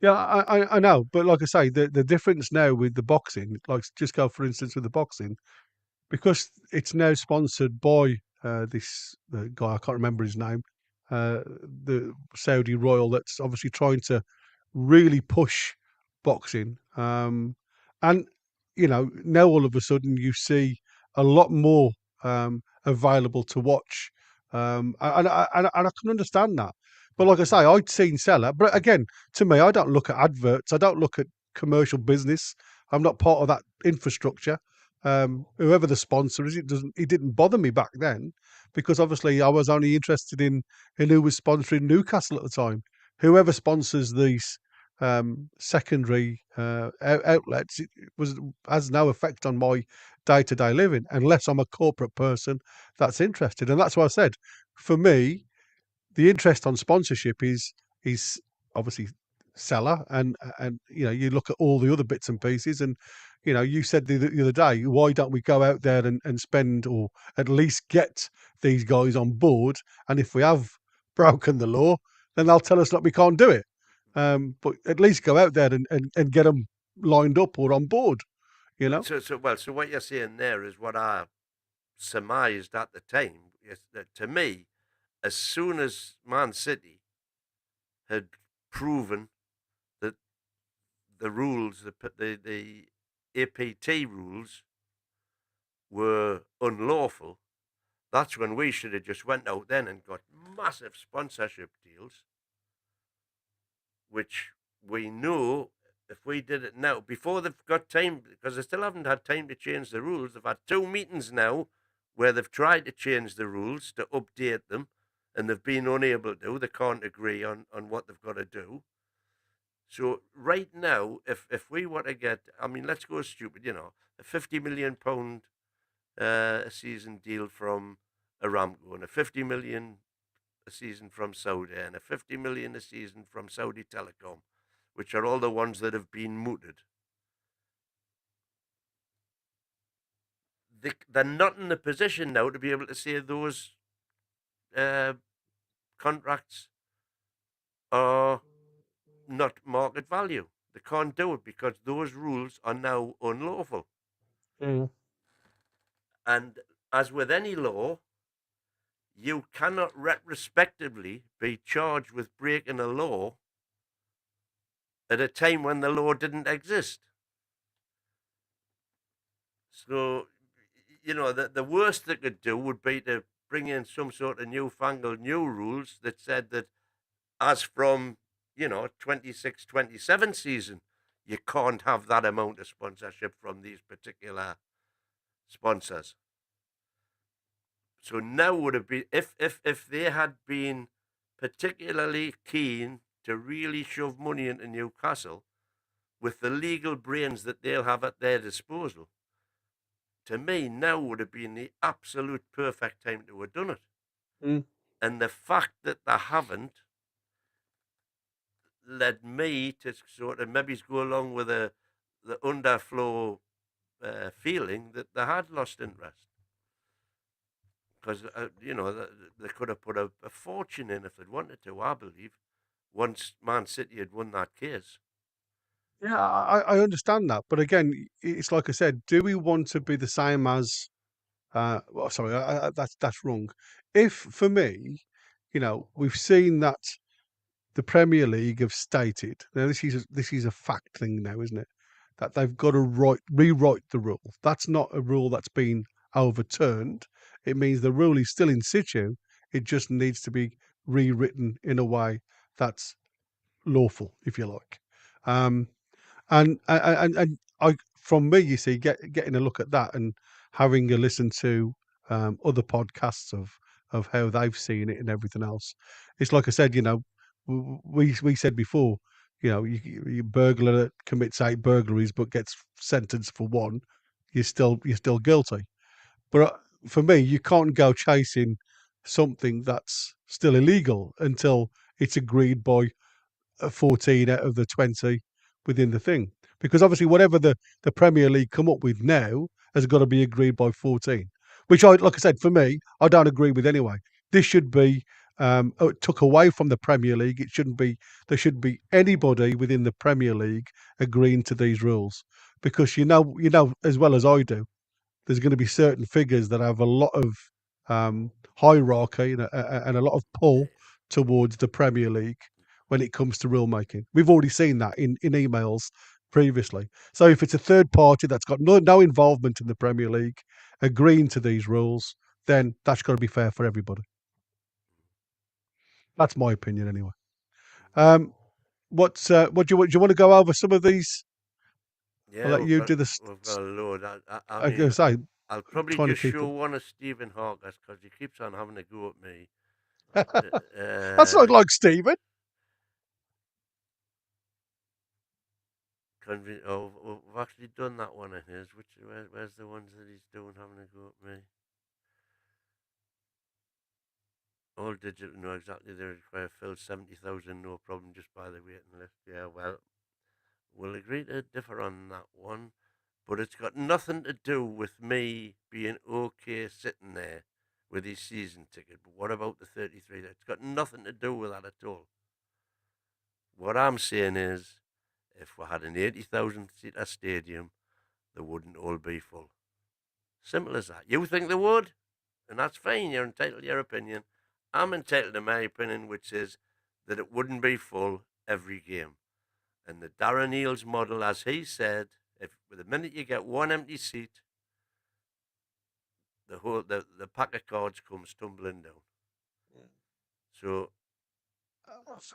I know, but like I say, the difference now with the boxing, like just go for instance with the boxing, because it's now sponsored by this guy, I can't remember his name, the Saudi royal that's obviously trying to really push boxing. And now all of a sudden you see a lot more available to watch, and I can understand that. But like I say, I'd seen seller, but again, to me, I don't look at adverts. I don't look at commercial business. I'm not part of that infrastructure. Whoever the sponsor is, it didn't bother me back then, because obviously I was only interested in who was sponsoring Newcastle at the time. Whoever sponsors these secondary outlets, has no effect on my day-to-day living unless I'm a corporate person that's interested. And that's why I said, for me, the interest on sponsorship is obviously seller, and you look at all the other bits and pieces, and you said the other day, why don't we go out there and spend, or at least get these guys on board, and if we have broken the law, then they'll tell us that we can't do it, but at least go out there and get them lined up or on board. So what you're saying there is what I surmised at the time. Is that, to me, as soon as Man City had proven that the rules, the APT rules, were unlawful, that's when we should have just went out then and got massive sponsorship deals, which we know if we did it now, before they've got time, because they still haven't had time to change the rules. They've had 2 meetings now where they've tried to change the rules to update them, and they've been unable to. They can't agree on what they've got to do. So right now, if we want to get, I mean, let's go stupid, a £50 million a season deal from Aramco, and a 50 million a season from Saudi, and a 50 million a season from Saudi Telecom, which are all the ones that have been mooted. They're not in the position now to be able to say those contracts are not market value. They can't do it because those rules are now unlawful. Mm. And as with any law, you cannot retrospectively be charged with breaking a law at a time when the law didn't exist. So, the worst they could do would be to bring in some sort of newfangled new rules that said that as from, 26-27 season, you can't have that amount of sponsorship from these particular sponsors. So now would have been, if they had been particularly keen to really shove money into Newcastle with the legal brains that they'll have at their disposal, to me, now would have been the absolute perfect time to have done it. Mm. And the fact that they haven't led me to sort of maybe go along with the underflow feeling that they had lost interest. Because, they could have put a fortune in if they'd wanted to, I believe, once Man City had won that case. Yeah, I understand that, but again, it's like I said, do we want to be the same as? Well, sorry, that's wrong. If for me, we've seen that the Premier League have stated, now this is a fact thing now, isn't it? That they've got to rewrite the rule. That's not a rule that's been overturned. It means the rule is still in situ. It just needs to be rewritten in a way that's lawful, if you like. And I, from me, you see, getting a look at that and having a listen to other podcasts of how they've seen it and everything else. It's like I said, we said before, you burglar that commits 8 burglaries but gets sentenced for 1, you're still guilty. But for me, you can't go chasing something that's still illegal until it's agreed by 14 out of the 20 within the thing. Because obviously, whatever the Premier League come up with now has got to be agreed by 14, which like I said, for me, I don't agree with anyway. This should be took away from the Premier League. It shouldn't be. There should be anybody within the Premier League agreeing to these rules, because as well as I do, there's going to be certain figures that have a lot of hierarchy and a lot of pull towards the Premier League when it comes to rule making. We've already seen that in emails previously. So if it's a third party that's got no involvement in the Premier League agreeing to these rules, then that's got to be fair for everybody. That's my opinion, anyway. What do you want? Do you want to go over some of these? Yeah, I'll let you do we've got a load. I was going to say, I'll probably trying to just keep show up. one of Stephen Hawkins because he keeps on having a go at me. That's not like Stephen. We've actually done that one of his. Where's the ones that he's doing having a go at me? All digital, no, exactly. They require fill 70,000, no problem, just by the waiting list. Yeah, well, we'll agree to differ on that one, but it's got nothing to do with me being okay sitting there with his season ticket. But what about the 33? It's got nothing to do with that at all. What I'm saying is, if we had an 80,000 seater stadium, they wouldn't all be full. Simple as that. You think they would, and that's fine. You're entitled to your opinion. I'm entitled to my opinion, which is that it wouldn't be full every game. And the Darren Eales model, as he said, if the minute you get one empty seat, the pack of cards comes tumbling down. Yeah. So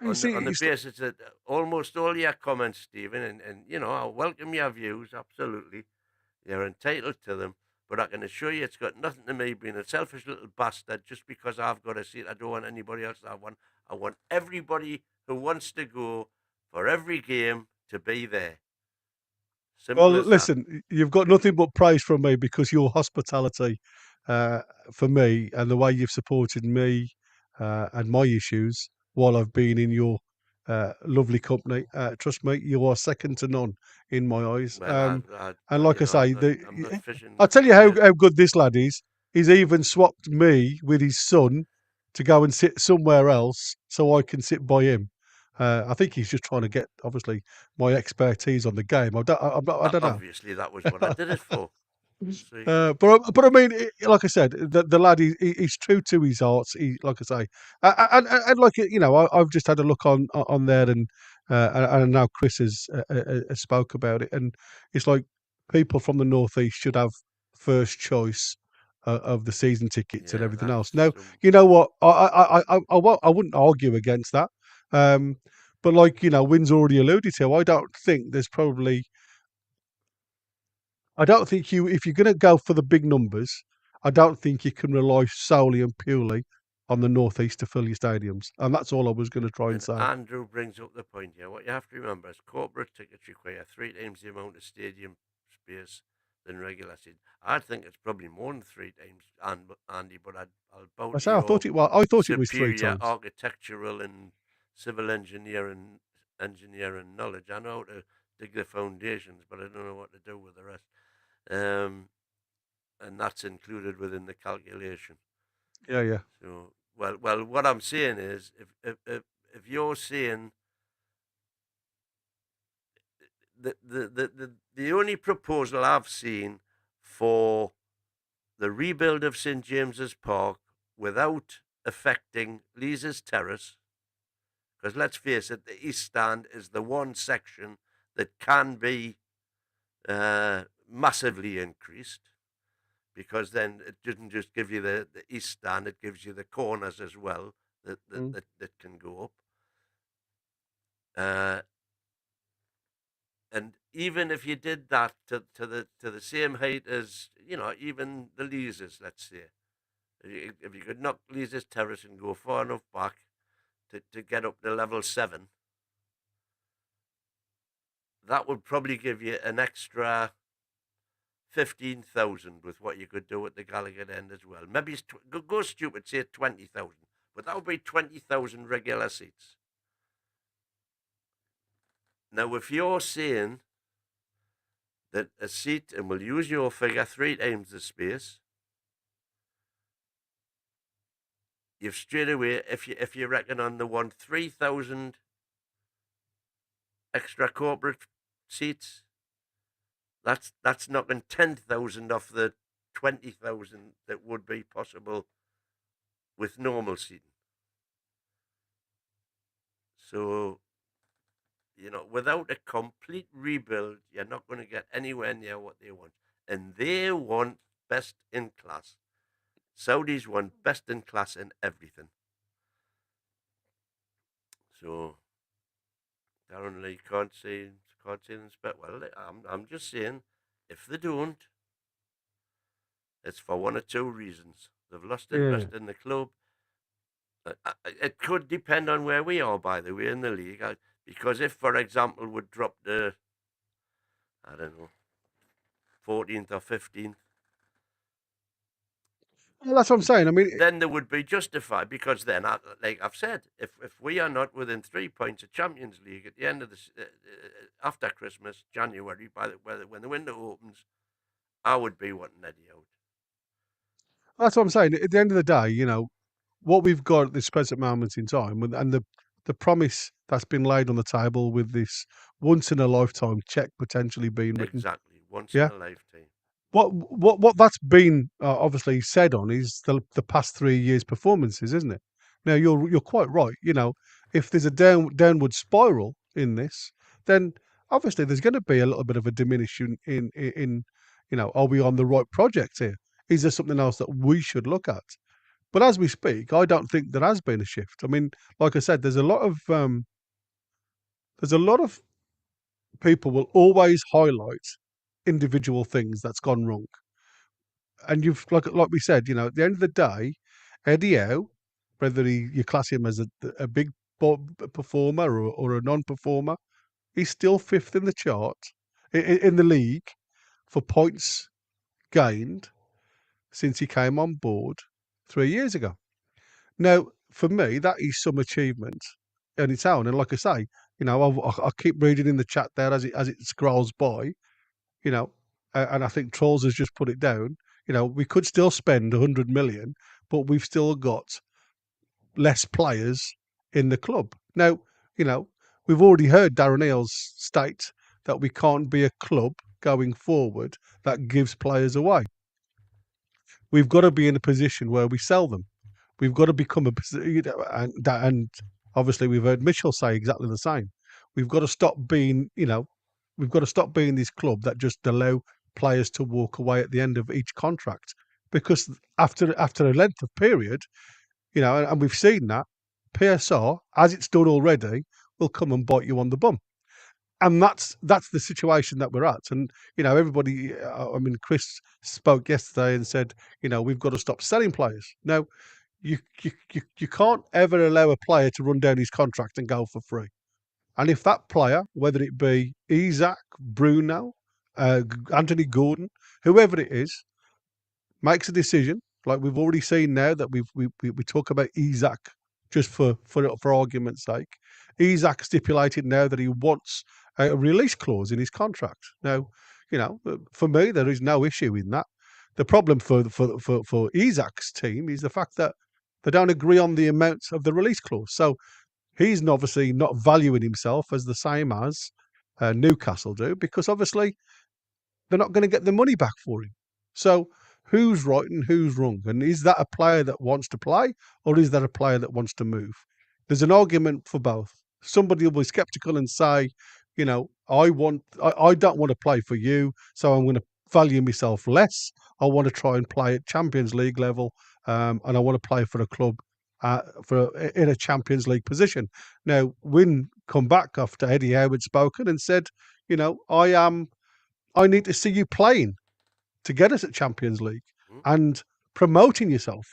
on the basis that almost all your comments, Stephen, and I welcome your views, absolutely. You're entitled to them, but I can assure you it's got nothing to me being a selfish little bastard just because I've got a seat. I don't want anybody else to have one. I want everybody who wants to go for every game to be there. Simple Well, as listen, you've got nothing but praise from me because your hospitality for me and the way you've supported me and my issues while I've been in your lovely company. Trust me, you are second to none in my eyes. Well, and like I say, I'm not fishing. I'll tell you how good this lad is. He's even swapped me with his son to go and sit somewhere else so I can sit by him. I think he's just trying to get, obviously, my expertise on the game. I don't know. Obviously, that was what I did it for. But I mean, like I said, the lad he's true to his hearts. Like I say, and like I've just had a look on there, and now Chris has spoke about it, and it's like people from the northeast should have first choice of the season tickets and everything else. Now, you know what? I wouldn't argue against that. But like Wynn's already alluded to, I don't think if you're going to go for the big numbers, I don't think you can rely solely and purely on the northeast to fill your stadiums, and that's all I was going to try and say. Andrew brings up the point here. What you have to remember is corporate tickets require 3 times the amount of stadium space than regular seats. I think it's probably more than 3 times, Andy, but I'll bow to I thought it was 3 times. Architectural and civil engineering knowledge. I know how to dig the foundations, but I don't know what to do with the rest. And that's included within the calculation. Yeah. So, well, what I'm saying is, if you're saying the only proposal I've seen for the rebuild of St James's Park without affecting Leazes Terrace, because let's face it, the East Stand is the one section that can be massively increased, because then it doesn't just give you the east stand, it gives you the corners as well that can go up. And even if you did that to the same height as, even the Leazes, let's say, if you could knock Leazes Terrace and go far enough back to get up to level 7, that would probably give you an extra 15,000 with what you could do at the Gallagher end as well. Maybe go stupid, say 20,000, but that would be 20,000 regular seats. Now, if you're saying that a seat, and we'll use your figure, 3 times the space, you've straight away, if you reckon on the one 3,000 extra corporate seats, that's knocking 10,000 off the 20,000 that would be possible with normal seating. So, without a complete rebuild, you're not going to get anywhere near what they want. And they want best in class. Saudis want best in class in everything. So, Darren Lee can't say them spit well. I'm just saying, if they don't, it's for one or two reasons. They've lost interest in the club. It could depend on where we are, by the way, in the league. Because if, for example, we drop the, 14th or 15th. Well, that's what I'm saying. I mean, then they would be justified, because then, like I've said, if we are not within 3 points of Champions League at the end of the after Christmas, January, when the window opens, I would be wanting Eddie out. That's what I'm saying. At the end of the day, what we've got at this present moment in time, and the promise that's been laid on the table with this once in a lifetime check potentially being written. Exactly, once in a lifetime. What that's been obviously said on is the past 3 years' performances, isn't it? Now you're quite right. If there's a downward spiral in this, then obviously there's going to be a little bit of a diminishing in are we on the right project here? Is there something else that we should look at? But as we speak, I don't think there has been a shift. I mean, like I said, there's a lot of people will always highlight individual things that's gone wrong. And you've like we said, at the end of the day, Eddie Howe, whether you class him as a big performer or a non-performer, he's still 5th in the chart in the league for points gained since he came on board 3 years ago. Now, for me, that is some achievement on its own. And like I say, I keep reading in the chat there as it scrolls by, and I think Trolls has just put it down. We could still spend 100 million, but we've still got less players in the club. Now, we've already heard Darren Eales state that we can't be a club going forward that gives players away. We've got to be in a position where we sell them. We've got to become and obviously we've heard Mitchell say exactly the same. We've got to stop being, we've got to stop being this club that just allow players to walk away at the end of each contract, because after a length of period, and we've seen that PSR, as it's done already, will come and bite you on the bum. And that's the situation that we're at. And, everybody, Chris spoke yesterday and said, we've got to stop selling players. Now, you can't ever allow a player to run down his contract and go for free. And if that player, whether it be Isaac, Bruno, Anthony Gordon, whoever it is, makes a decision, like we've already seen now that we talk about Isaac just for argument's sake. Isaac stipulated now that he wants a release clause in his contract. Now, for me, there is no issue in that. The problem for Isaac's team is the fact that they don't agree on the amount of the release clause. So he's obviously not valuing himself as the same as Newcastle do, because obviously they're not going to get the money back for him. So who's right and who's wrong? And is that a player that wants to play, or is that a player that wants to move? There's an argument for both. Somebody will be skeptical and say, I don't want to play for you, so I'm going to value myself less I want to try and play at Champions League level, and I want to play for a club in a Champions League position. Now, Wynne come back after Eddie Howe had spoken and said, I need to see you playing to get us at Champions League and promoting yourself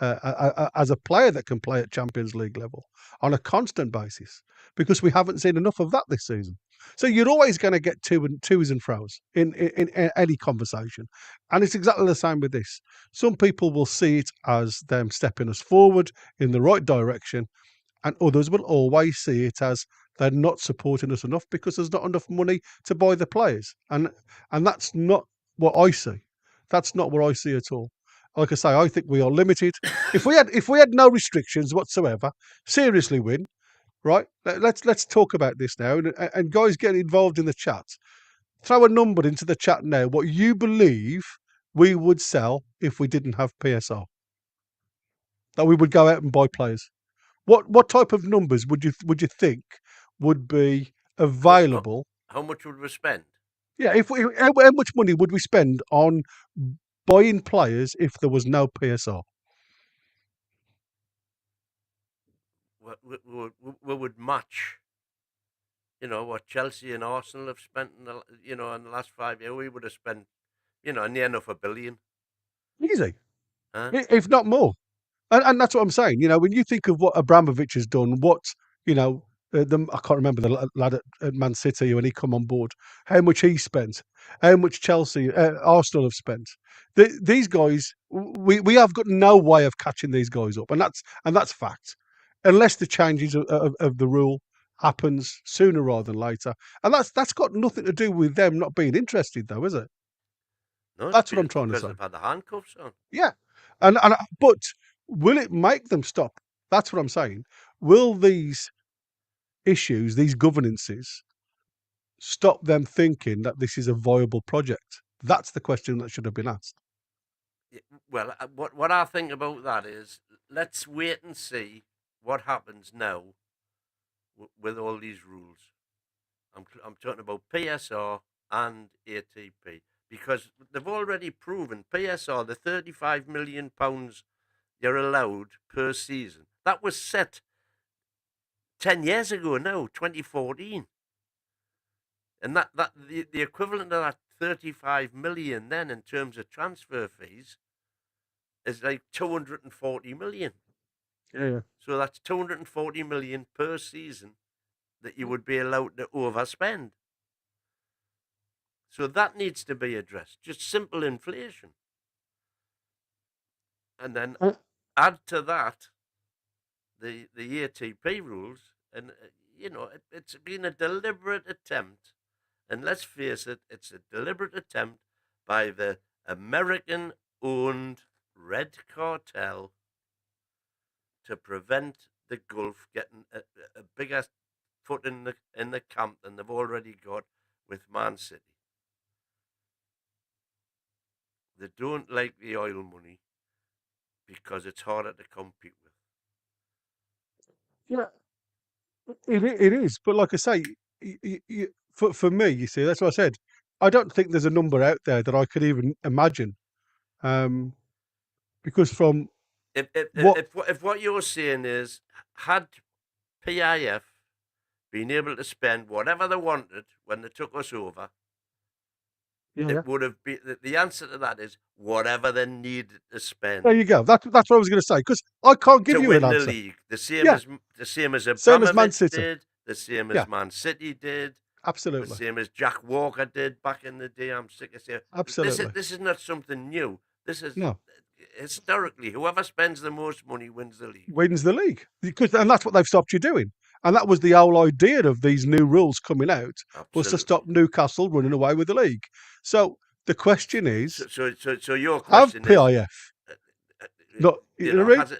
as a player that can play at Champions League level on a constant basis, because we haven't seen enough of that this season. So you're always going to get twos and fro's in any conversation, and it's exactly the same with this. Some people will see it as them stepping us forward in the right direction, and others will always see it as they're not supporting us enough because there's not enough money to buy the players, and that's not what I see. That's not what I see at all. Like I say, I think we are limited. If we had no restrictions whatsoever, seriously, Win, right? Let's talk about this now, and guys, get involved in the chat. Throw a number into the chat now. What you believe we would sell if we didn't have PSR? That we would go out and buy players. What type of numbers would you think would be available? How much would we spend? Yeah, how much money would we spend on buying players if there was no PSR? We would match, what Chelsea and Arsenal have spent in the last 5 years. We would have spent, near enough $1 billion. Easy, Huh? if not more. And that's what I'm saying. When you think of what Abramovich has done, I can't remember the lad at Man City when he come on board, how much he spent, how much Chelsea, Arsenal have spent. These guys, we have got no way of catching these guys up, and that's fact. Unless the changes of the rule happens sooner rather than later, and that's got nothing to do with them not being interested, though, is it? No, That's what I'm trying to say. because they've had the handcuffs on. Yeah, but will it make them stop? That's what I'm saying. Will these issues, these governances, stop them thinking that this is a viable project? That's the question that should have been asked. Well, what I think about that is, let's wait and see what happens now with all these rules. I'm talking about PSR and ATP, because they've already proven PSR, the £35 million you're allowed per season, that was set 10 years ago now, 2014. And that the equivalent of that 35 million then in terms of transfer fees is like 240 million. Yeah. So that's 240 million per season that you would be allowed to overspend. So that needs to be addressed. Just simple inflation. And then add to that the ATP rules, and it's been a deliberate attempt, and let's face it, it's a deliberate attempt by the American-owned Red Cartel to prevent the Gulf getting a bigger foot in the camp than they've already got with Man City. They don't like the oil money because it's harder to compete with. Yeah, it is. But like I say, for me, you see, that's what I said. I don't think there's a number out there that I could even imagine, because from if what you're saying is, had PIF been able to spend whatever they wanted when they took us over, it would have been, the answer to that is whatever they needed to spend. There you go. That's what I was going to say, because I can't give you an answer. To win the league, the same as Man City did, the same as Man City did, absolutely, the same as Jack Walker did back in the day. I'm sick of saying absolutely. This is not something new. This is no. Historically, whoever spends the most money wins the league. And that's what they've stopped you doing. And that was the whole idea of these new rules coming out, was to stop Newcastle running away with the league. So the question is, so your question have PIF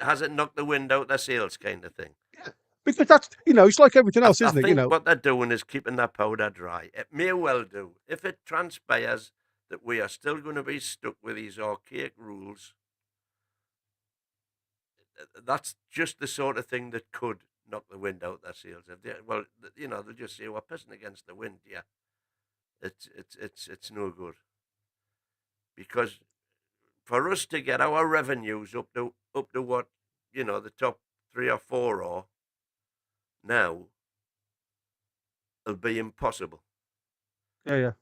has it knocked the wind out their sails, kind of thing? Yeah, because that's it's like everything else, isn't it? I think what they're doing is keeping their powder dry. It may well do. If it transpires that we are still going to be stuck with these archaic rules, that's just the sort of thing that could knock the wind out their sails. They'll just say, we're pissing against the wind. Yeah, it's no good, because for us to get our revenues up to what, you know, the top 3 or 4 are now, it'll be impossible. Yeah.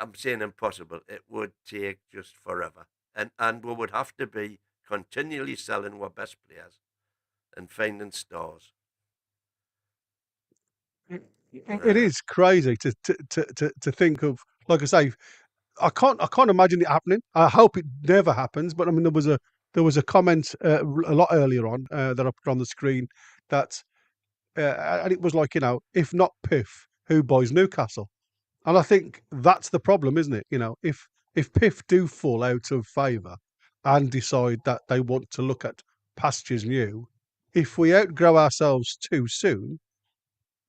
I'm saying impossible. It would take just forever. And we would have to be continually selling our best players and finding stars. It is crazy to think of. Like I say, I can't imagine it happening. I hope it never happens. But I mean, there was a comment a lot earlier on that I put on the screen that, and it was like, you know, if not PIF, who buys Newcastle? And I think that's the problem, isn't it? You know, if PIF do fall out of favour and decide that they want to look at pastures new, if we outgrow ourselves too soon,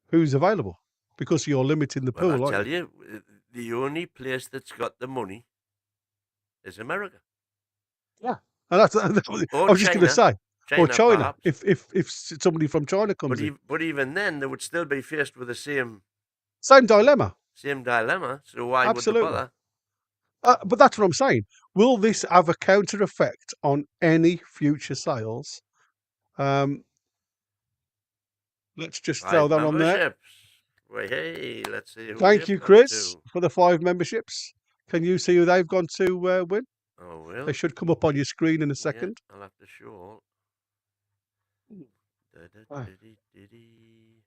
who's available? Because you're limiting the Well, I pool, aren't tell you? you, the only place that's got the money is America. Yeah. And that's I Or was just going to China. say, or China, China. perhaps. If somebody from China comes in, But even then, they would still be faced with the same same dilemma. dilemma. So why would they Absolutely. bother? But that's what I'm saying. Will this have a counter effect on any future sales? Let's just throw 5 that on there. memberships. Well, hey, let's see who Thank they've you, gone Chris, to. for the 5 memberships. Can you see who they've gone to win? Oh, well. They should come up on your screen in a Yeah, second. I'll have to show. Ah. Da-da-da-dee-dee.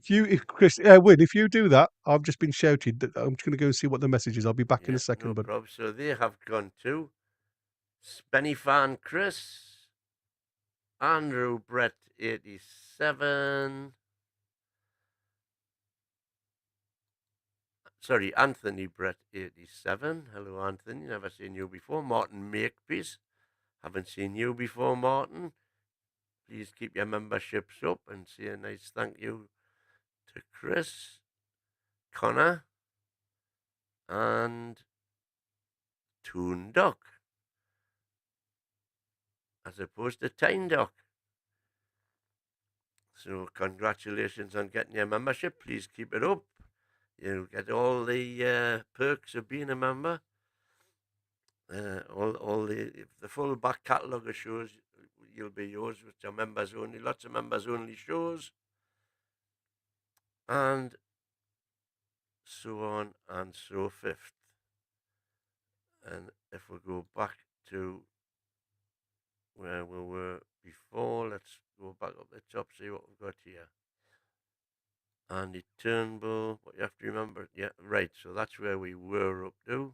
If Chris, Win, if you do that, I've just been shouted. I'm just going to go and see what the message is. I'll be back in Yeah, a second. no But problem. So they have gone to Spenny Fan Chris, Andrew Brett 87. Sorry, Anthony Brett 87. Hello, Anthony. Never seen you before. Martin Makepeace. Haven't seen you before, Martin. Please keep your memberships up and say a nice thank you to Chris, Connor, and Toon Duck, as opposed to Tyne Duck. So congratulations on getting your membership. Please keep it up. You get all the perks of being a member. All the full back catalogue of shows you'll be yours, which are members only. Lots of members only shows, and so on and so forth. And if we go back to where we were before, let's go back up the top, see what we've got here. Andy Turnbull, but you have to remember, yeah, right, so that's where we were up to.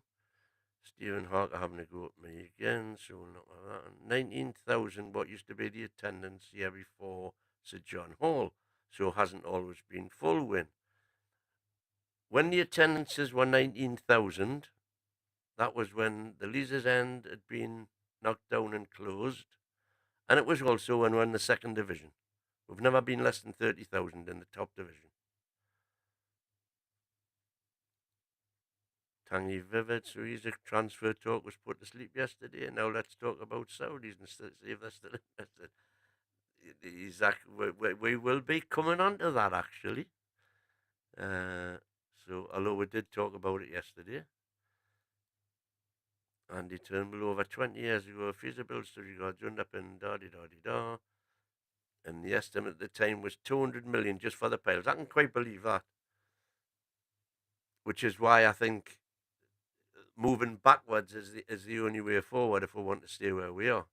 Stephen Harker having to go at me again, so not like that. 19,000, what used to be the attendance here before Sir John Hall, so hasn't always been full win. When the attendances were 19,000, that was when the Leazes End had been knocked down and closed, and it was also when we're in the second division. We've never been less than 30,000 in the top division. Tangy Vivid, so his transfer talk was put to sleep yesterday. Now let's talk about Saudis and see if they're still interested. Exactly, we will be coming on to that actually. So, although we did talk about it yesterday, Andy Turnbull over 20 years ago, a feasibility study got done up in da-di-da-di-da, and the estimate at the time was 200 million just for the piles. I can quite believe that, which is why I think moving backwards is the only way forward if we want to stay where we are.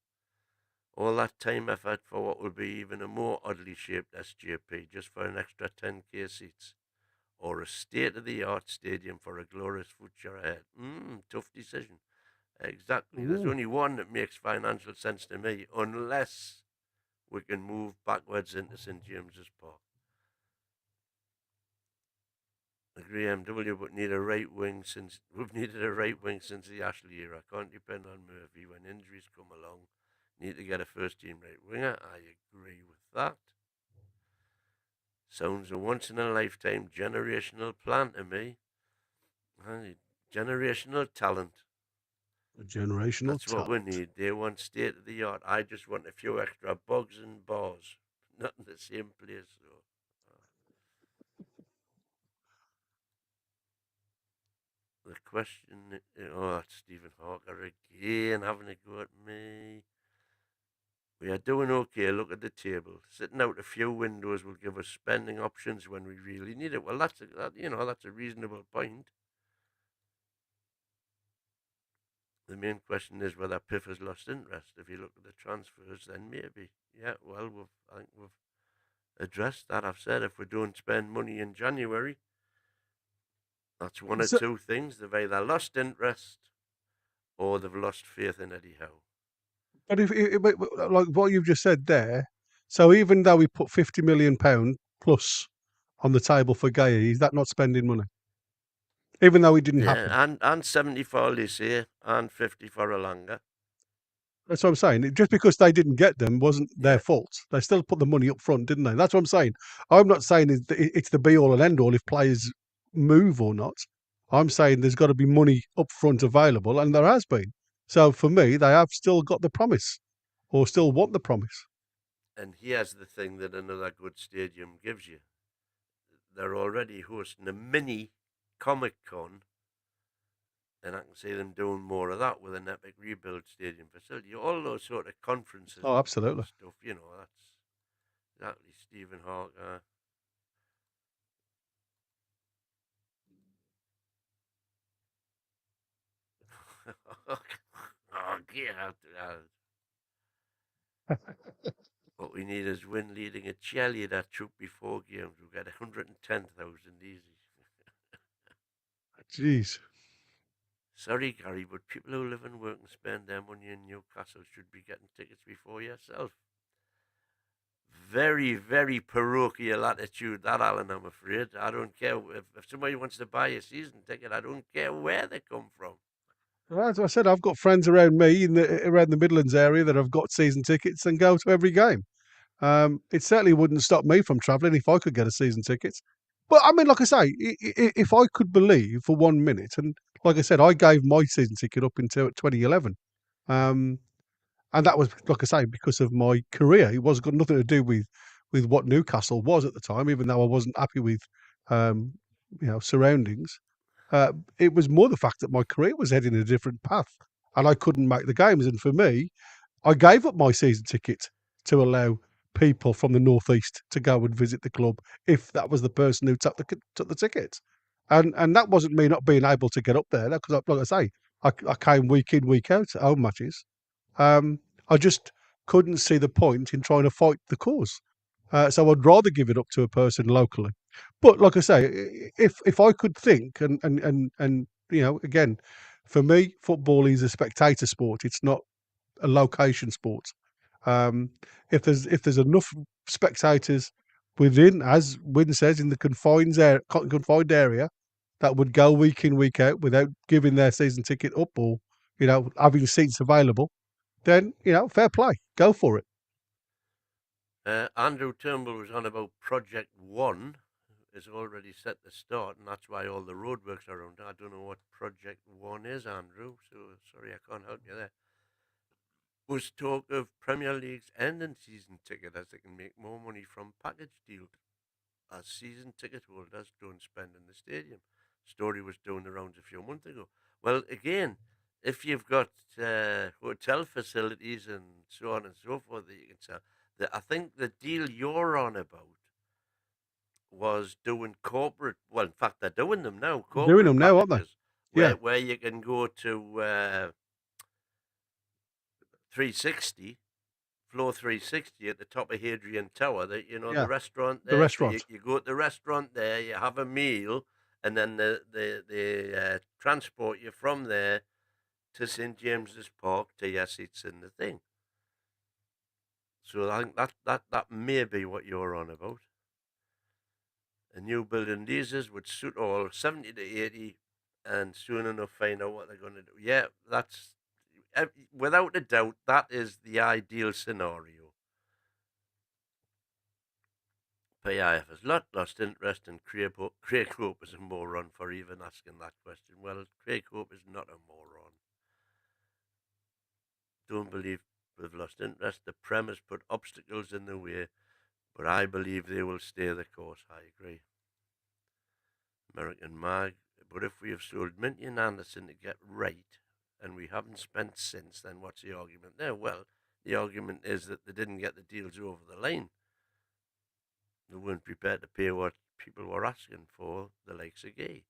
All that time, effort for what will be even a more oddly shaped SJP just for an extra 10k seats, or a state-of-the-art stadium for a glorious future ahead. Tough decision. Exactly. There's only one that makes financial sense to me, unless we can move backwards into St James's Park. Agree, MW, but need a right wing since we've needed a right wing since the Ashley era. Can't depend on Murphy when injuries come along. Need to get a first team right winger. I agree with that. Sounds a once in a lifetime generational plan to me. Generational talent. a generational That's what we talent. need. They want state of the art. I just want a few extra bugs and bars. Not in the same place. So. The question, it's Stephen Hawker again having a go at me. We are doing okay. Look at the table. Sitting out a few windows will give us spending options when we really need it. Well, that's a reasonable point. The main question is whether PIF has lost interest. If you look at the transfers, then maybe. Yeah, well, I think we've addressed that. I've said if we don't spend money in January, that's one or So, two things. They've either lost interest or they've lost faith in Eddie Howe. but but like what you've just said there, so even though we put £50 million plus on the table for Gaya, is that not spending money? Even though it didn't happen. And 70 for Lycée and 50 for Alanga. That's what I'm saying. Just because they didn't get them wasn't their Yeah. fault. They still put the money up front, didn't they? That's what I'm saying. I'm not saying it's the be all and end all if players move or not. I'm saying there's got to be money up front available, and there has been. So for me, they have still got the promise, or still want the promise. And here's the thing that another good stadium gives you. They're already hosting a mini Comic Con, and I can see them doing more of that with an epic rebuild stadium facility. All those sort of conferences Oh, absolutely. and stuff, that's exactly Stephen Hawker. Oh, get out. What we need is Win leading a cheerleader troop before games. We'll get 110,000 easy. Jeez. Sorry, Gary, but people who live and work and spend their money in Newcastle should be getting tickets before yourself. Very, very parochial attitude, that, Alan, I'm afraid. I don't care. If somebody wants to buy a season ticket, I don't care where they come from. As I said, I've got friends around me around the Midlands area that have got season tickets and go to every game. It certainly wouldn't stop me from travelling if I could get a season ticket. But I mean, like I say, if I could believe for 1 minute, and like I said, I gave my season ticket up until 2011, um, and that was, like I say, because of my career. It was got nothing to do with what Newcastle was at the time, even though I wasn't happy with um, surroundings. It was more the fact that my career was heading a different path, and I couldn't make the games. And for me, I gave up my season ticket to allow people from the northeast to go and visit the club if that was the person who took the ticket. And that wasn't me not being able to get up there because, like I say, I came week in week out at home matches. I just couldn't see the point in trying to fight the cause. So I'd rather give it up to a person locally. But like I say, if I could think and again, for me, football is a spectator sport. It's not a location sport. Um, if there's enough spectators within, as Wynne says, in the confined area, that would go week in week out without giving their season ticket up or having seats available, then fair play, go for it. Andrew Turnbull was on about Project One is already set to start, and that's why all the roadworks are around. I don't know what Project One is, Andrew, so sorry I can't help you there. Was talk of Premier League's ending season ticket as they can make more money from package deals as season ticket holders don't spend in the stadium. Story was doing the rounds a few months ago. Well, again, if you've got hotel facilities and so on and so forth that you can sell, I think the deal you're on about was doing corporate. Well, in fact, they're doing them now. Corporate Doing them now, aren't they? packages Yeah, where you can go to 360 floor 360 at the top of Hadrian Tower. yeah, The restaurant the there. So restaurant. you go to the restaurant there, you have a meal, and then they transport you from there to St James's Park to your seats in the thing. So I think that may be what you're on about. A new building leases would suit all 70 to 80, and soon enough find out what they're going to do. Yeah, that's without a doubt that is the ideal scenario. PIF has lost interest, and Craig Hope is a moron for even asking that question. Well, Craig Hope is not a moron. Don't believe they've lost interest. The Prem has put obstacles in the way, but I believe they will stay the course. I agree. American Mag, But if we have sold Minty and Anderson to get right, and we haven't spent since, then what's the argument there? Well, the argument is that they didn't get the deals over the line. They weren't prepared to pay what people were asking for, the likes of Gay.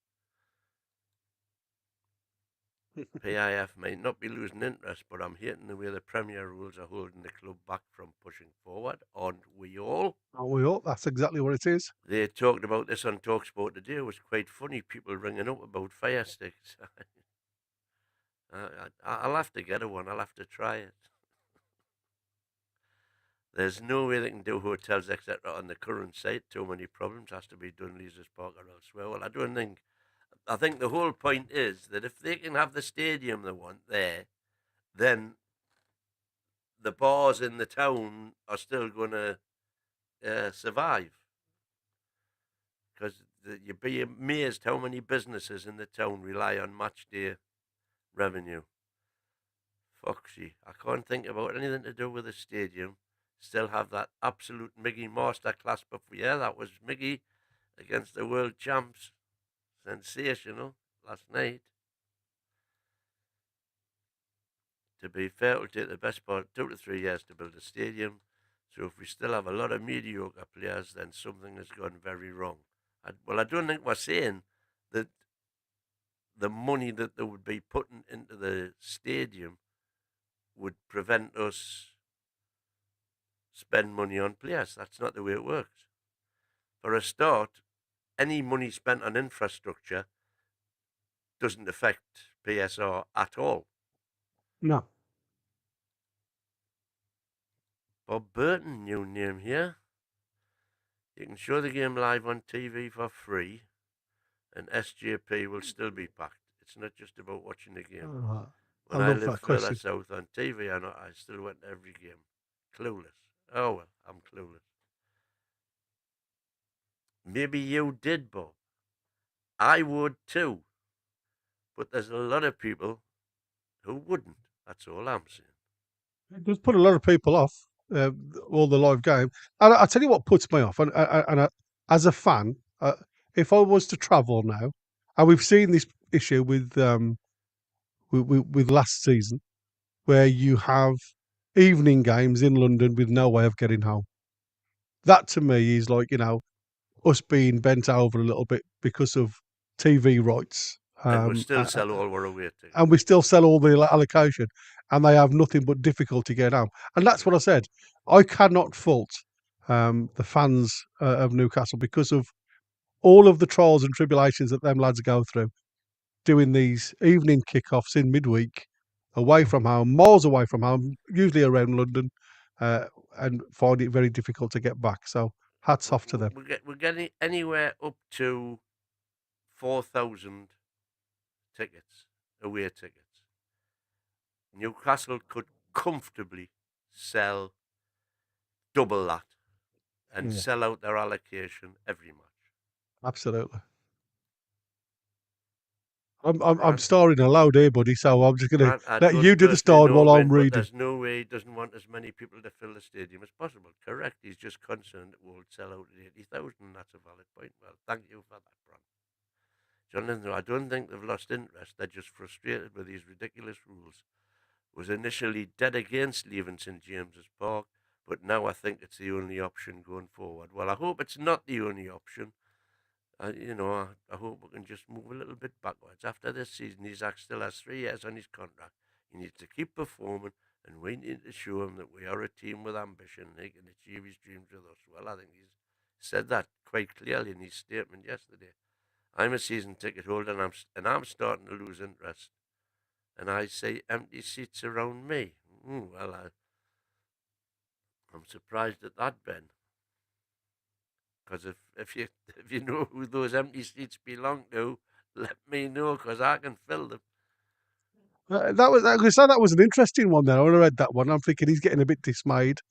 PIF may not be losing interest, but I'm hating the way the Premier rules are holding the club back from pushing forward. Aren't we all? Aren't we all? That's exactly what it is. They talked about this on TalkSport today. It was quite funny, people ringing up about fire sticks. I'll have to get one. I'll have to try it. There's no way they can do hotels, etc. on the current site. Too many problems. Has to be done Leisure Park or elsewhere. Well, I think the whole point is that if they can have the stadium they want there, then the bars in the town are still going to survive. Because you'd be amazed how many businesses in the town rely on match day revenue. Foxy, I can't think about anything to do with the stadium. Still have that absolute Miggy masterclass before. Yeah, that was Miggy against the world champs. Sensational last night. To be fair, it'll take the best part 2 to 3 years to build a stadium. So if we still have a lot of mediocre players, then something has gone very wrong. I don't think we're saying that the money that they would be putting into the stadium would prevent us spend money on players. That's not the way it works. For a start, any money spent on infrastructure doesn't affect PSR at all. No. Bob Burton, new name here. You can show the game live on TV for free, and SJP will still be packed. It's not just about watching the game. When I love lived that further question. south on TV, I still went to every game. Clueless. Oh, well, I'm clueless. Maybe you did, Bob. I would too. But there's a lot of people who wouldn't. That's all I'm saying. It does put a lot of people off, all the live game. And I tell you what puts me off, as a fan, if I was to travel now, and we've seen this issue with last season, where you have evening games in London with no way of getting home. That to me is like, us being bent over a little bit because of TV rights. And we still sell all our away tickets. And we still sell all the allocation, and they have nothing but difficulty getting home. And that's what I said. I cannot fault the fans of Newcastle because of all of the trials and tribulations that them lads go through, doing these evening kickoffs in midweek, away from home, miles away from home, usually around London, and find it very difficult to get back. So hats off to them. We're getting anywhere up to 4,000 tickets, away tickets. Newcastle could comfortably sell double that and sell out their allocation every match. Absolutely. I'm starring aloud here, buddy. So I'm just going to let you do the starring while I'm reading. There's no way he doesn't want as many people to fill the stadium as possible. Correct. He's just concerned it won't sell out at 80,000. That's a valid point. Well, thank you for that, Bron. Jonathan, I don't think they've lost interest. They're just frustrated with these ridiculous rules. Was initially dead against leaving St James's Park, but now I think it's the only option going forward. Well, I hope it's not the only option. I hope we can just move a little bit backwards. After this season, Isaac still has 3 years on his contract. He needs to keep performing, and we need to show him that we are a team with ambition and he can achieve his dreams with us. Well, I think he's said that quite clearly in his statement yesterday. I'm a season ticket holder, and I'm starting to lose interest. And I see empty seats around me. Well, I'm surprised at that, Ben. Because if you know who those empty seats belong to, let me know, because I can fill them. That was an interesting one. Then when I read that one, I'm thinking he's getting a bit dismayed.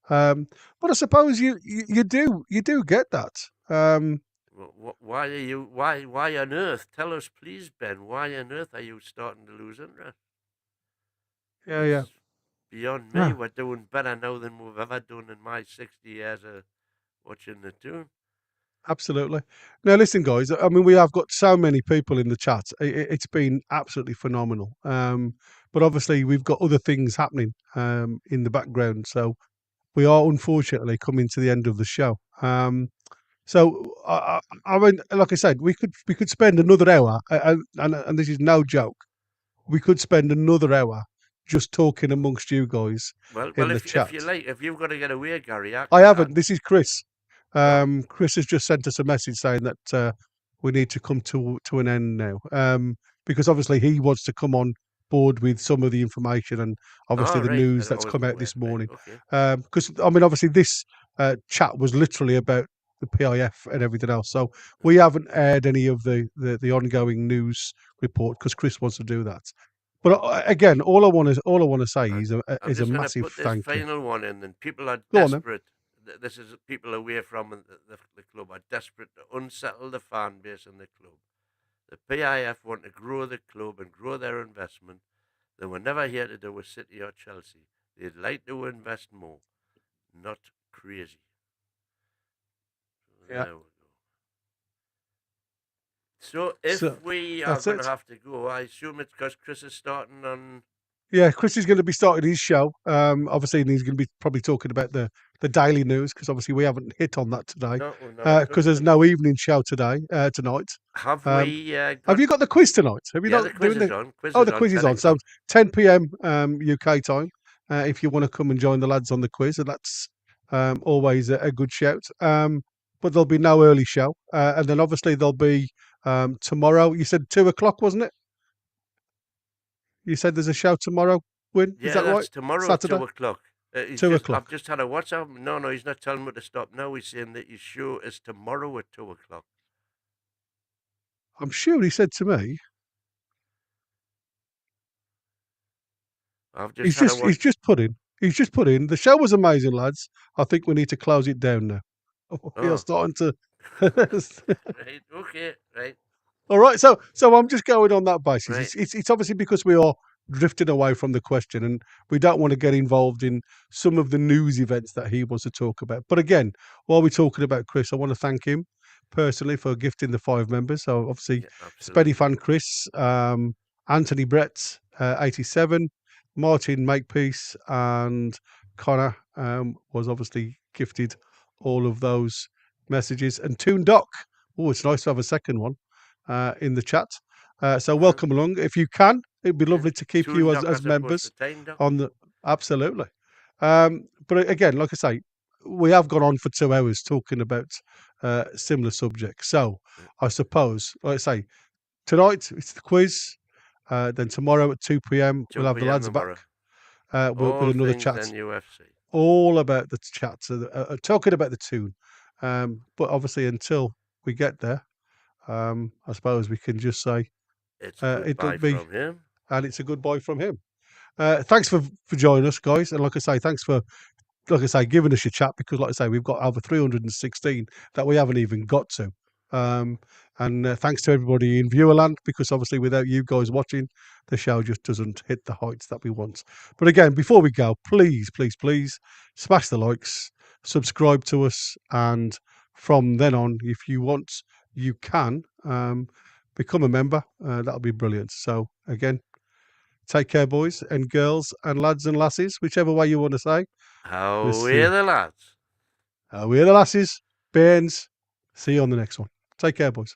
But I suppose you do get that. Why on earth? Tell us, please, Ben. Why on earth are you starting to lose interest? Yeah. Beyond me, we're doing better now than we've ever done in my 60 years of watching the tune. Absolutely. Now, listen, guys. I mean, we have got so many people in the chat. It's been absolutely phenomenal. But obviously, we've got other things happening in the background, so we are unfortunately coming to the end of the show. So I mean, like I said, we could spend another hour, and this is no joke. We could spend another hour just talking amongst you guys Well, in the if chat. you like, if you've got to get away, Gary, I haven't. This is Chris. Oh. Chris has just sent us a message saying that we need to come to an end now, because obviously he wants to come on board with some of the information and obviously the Right. news that's come out this morning. Okay. Because I mean, obviously this chat was literally about the PIF and everything else, so we haven't aired any of the ongoing news report because Chris wants to do that. But again, all I want to say I'm is a just going to massive put this thank you. final one in, and people are Go on then. desperate. This is people away from the club are desperate to unsettle the fan base in the club. The PIF want to grow the club and grow their investment. They were never here to do with City or Chelsea. They'd like to invest more, not crazy. Yeah. There we go. So if we are going to have to go, I assume it's because Chris is starting on. Yeah, Chris is going to be starting his show. Obviously, and he's going to be probably talking about the daily news because obviously we haven't hit on that today because there's no evening show tonight. Have we? Have you got the quiz tonight? Have you Yeah, not the quiz is on. the quiz is on. So 10 p.m. UK time. If you want to come and join the lads on the quiz, and that's always a good shout. But there'll be no early show, and then obviously there'll be tomorrow. You said 2:00, wasn't it? You said there's a show tomorrow, Win? Yeah, is that that's right? tomorrow Saturday? at 2:00. 2:00. I've just had a WhatsApp. No, he's not telling me to stop now. He's saying that your show is tomorrow at 2:00. I'm sure he said to me. He's just put in. The show was amazing, lads. I think we need to close it down now. We are starting to. Right. Okay. Right. All right. So I'm just going on that basis. Right. It's obviously because we are drifting away from the question and we don't want to get involved in some of the news events that he wants to talk about. But again, while we're talking about Chris, I want to thank him personally for gifting the 5 members. So obviously, Speddy Fan Chris, Anthony Brett, 87, Martin Makepeace, and Connor was obviously gifted all of those messages. And Toon Doc, oh, it's nice to have a second one in the chat. So welcome along. If you can, it'd be lovely to keep you as members on the. Absolutely. But again, like I say, we have gone on for 2 hours talking about similar subjects. So I suppose, like I say, tonight it's the quiz. Then tomorrow at 2 p.m. we'll have the lads back with another chat. NUFC. All about the chat, talking about the tune. But obviously, until we get there, I suppose we can just say it's goodbye from him. And it's a goodbye from him. Thanks for joining us, guys. And like I say, thanks for giving us your chat because, like I say, we've got over 316 that we haven't even got to. And thanks to everybody in Viewerland because obviously without you guys watching, the show just doesn't hit the heights that we want. But again, before we go, please smash the likes, subscribe to us, and from then on, if you want, you can become a member. That'll be brilliant. So again, take care, boys and girls and lads and lasses, whichever way you want to say. How are the lads? How are the lasses? Bairns. See you on the next one. Take care, boys.